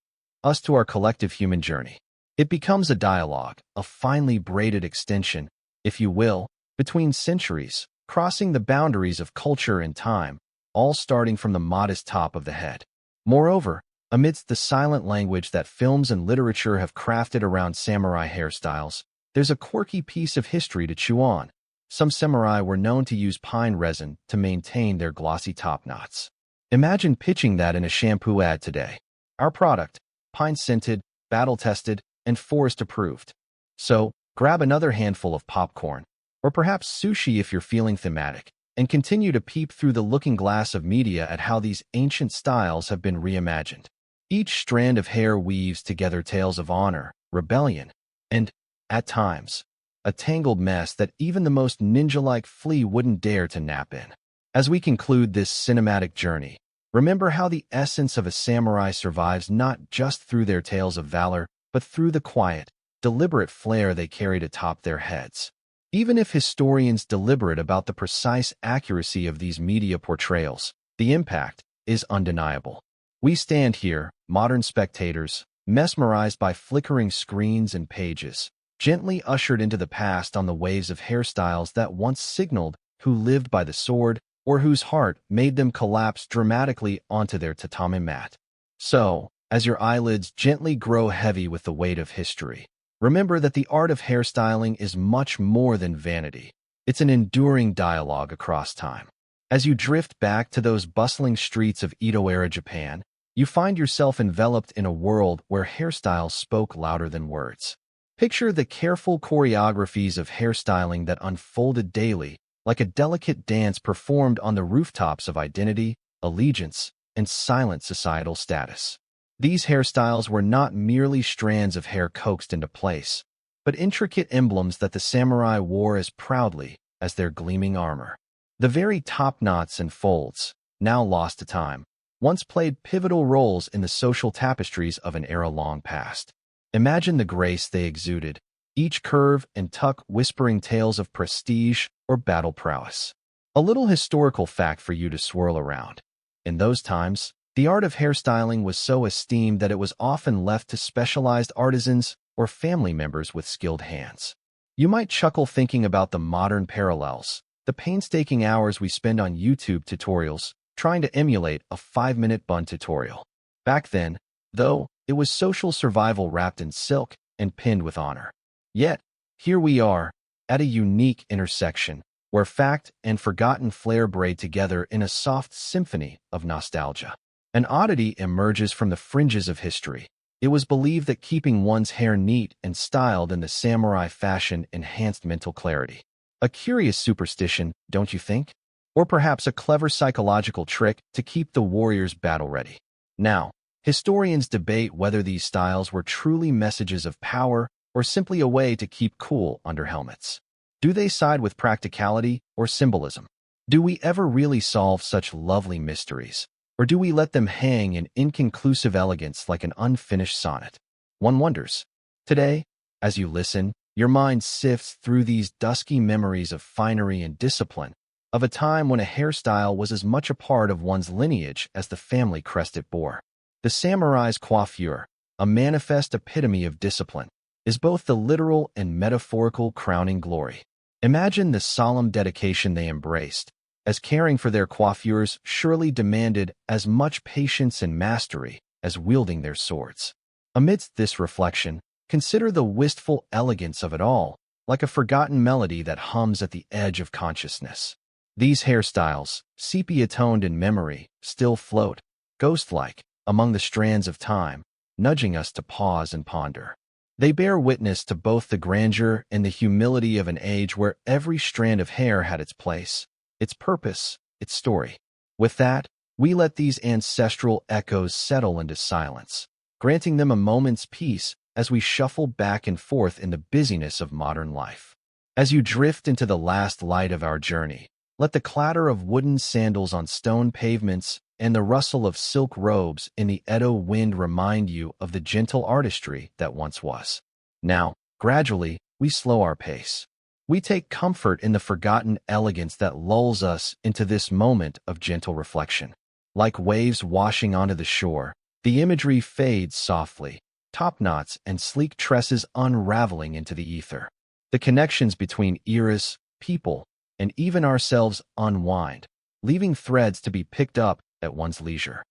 us to our collective human journey. It becomes a dialogue, a finely braided extension, if you will, between centuries, crossing the boundaries of culture and time, all starting from the modest top of the head. Moreover, amidst the silent language that films and literature have crafted around samurai hairstyles, there's a quirky piece of history to chew on. Some samurai were known to use pine resin to maintain their glossy top knots. Imagine pitching that in a shampoo ad today. Our product, pine-scented, battle-tested, and forest-approved. So, grab another handful of popcorn, or perhaps sushi if you're feeling thematic, and continue to peep through the looking glass of media at how these ancient styles have been reimagined. Each strand of hair weaves together tales of honor, rebellion, and, at times, a tangled mess that even the most ninja-like flea wouldn't dare to nap in. As we conclude this cinematic journey, remember how the essence of a samurai survives not just through their tales of valor, but through the quiet, deliberate flair they carried atop their heads. Even if historians deliberate about the precise accuracy of these media portrayals, the impact is undeniable. We stand here, modern spectators, mesmerized by flickering screens and pages, gently ushered into the past on the waves of hairstyles that once signaled who lived by the sword or whose heart made them collapse dramatically onto their tatami mat. So, as your eyelids gently grow heavy with the weight of history, remember that the art of hairstyling is much more than vanity. It's an enduring dialogue across time. As you drift back to those bustling streets of Edo-Era Japan, you find yourself enveloped in a world where hairstyles spoke louder than words. Picture the careful choreographies of hairstyling that unfolded daily, like a delicate dance performed on the rooftops of identity, allegiance, and silent societal status. These hairstyles were not merely strands of hair coaxed into place, but intricate emblems that the samurai wore as proudly as their gleaming armor. The very top knots and folds, now lost to time, once played pivotal roles in the social tapestries of an era long past. Imagine the grace they exuded, each curve and tuck whispering tales of prestige or battle prowess. A little historical fact for you to swirl around. In those times, the art of hairstyling was so esteemed that it was often left to specialized artisans or family members with skilled hands. You might chuckle thinking about the modern parallels, the painstaking hours we spend on YouTube tutorials trying to emulate a 5-minute bun tutorial. Back then, though, it was social survival wrapped in silk and pinned with honor. Yet, here we are, at a unique intersection, where fact and forgotten flair braid together in a soft symphony of nostalgia. An oddity emerges from the fringes of history. It was believed that keeping one's hair neat and styled in the samurai fashion enhanced mental clarity. A curious superstition, don't you think? Or perhaps a clever psychological trick to keep the warriors battle-ready. Now, historians debate whether these styles were truly messages of power or simply a way to keep cool under helmets. Do they side with practicality or symbolism? Do we ever really solve such lovely mysteries? Or do we let them hang in inconclusive elegance like an unfinished sonnet? One wonders. Today, as you listen, your mind sifts through these dusky memories of finery and discipline, of a time when a hairstyle was as much a part of one's lineage as the family crest it bore. The samurai's coiffure, a manifest epitome of discipline, is both the literal and metaphorical crowning glory. Imagine the solemn dedication they embraced, as caring for their coiffures surely demanded as much patience and mastery as wielding their swords. Amidst this reflection, consider the wistful elegance of it all, like a forgotten melody that hums at the edge of consciousness. These hairstyles, sepia-toned in memory, still float, ghost-like, among the strands of time, nudging us to pause and ponder. They bear witness to both the grandeur and the humility of an age where every strand of hair had its place, its purpose, its story. With that, we let these ancestral echoes settle into silence, granting them a moment's peace as we shuffle back and forth in the busyness of modern life. As you drift into the last light of our journey, let the clatter of wooden sandals on stone pavements and the rustle of silk robes in the Edo wind remind you of the gentle artistry that once was. Now, gradually, we slow our pace. We take comfort in the forgotten elegance that lulls us into this moment of gentle reflection. Like waves washing onto the shore, the imagery fades softly, top knots and sleek tresses unraveling into the ether. The connections between eras, people, and even ourselves unwind, leaving threads to be picked up at one's leisure.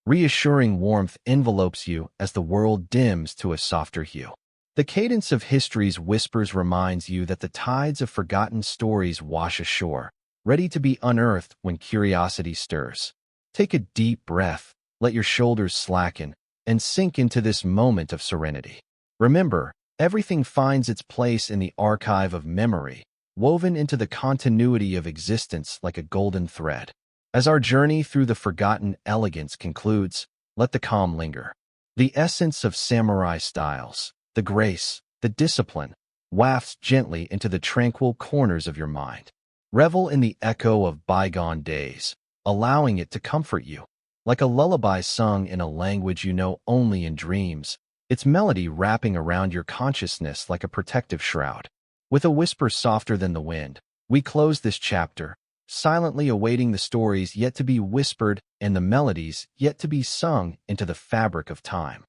Reassuring warmth envelopes you as the world dims to a softer hue. The cadence of history's whispers reminds you that the tides of forgotten stories wash ashore, ready to be unearthed when curiosity stirs. Take a deep breath, let your shoulders slacken, and sink into this moment of serenity. Remember, everything finds its place in the archive of memory, woven into the continuity of existence like a golden thread. As our journey through the forgotten elegance concludes, let the calm linger. The essence of samurai styles, the grace, the discipline, wafts gently into the tranquil corners of your mind. Revel in the echo of bygone days, allowing it to comfort you. Like a lullaby sung in a language you know only in dreams, its melody wrapping around your consciousness like a protective shroud. With a whisper softer than the wind, we close this chapter, silently awaiting the stories yet to be whispered and the melodies yet to be sung into the fabric of time.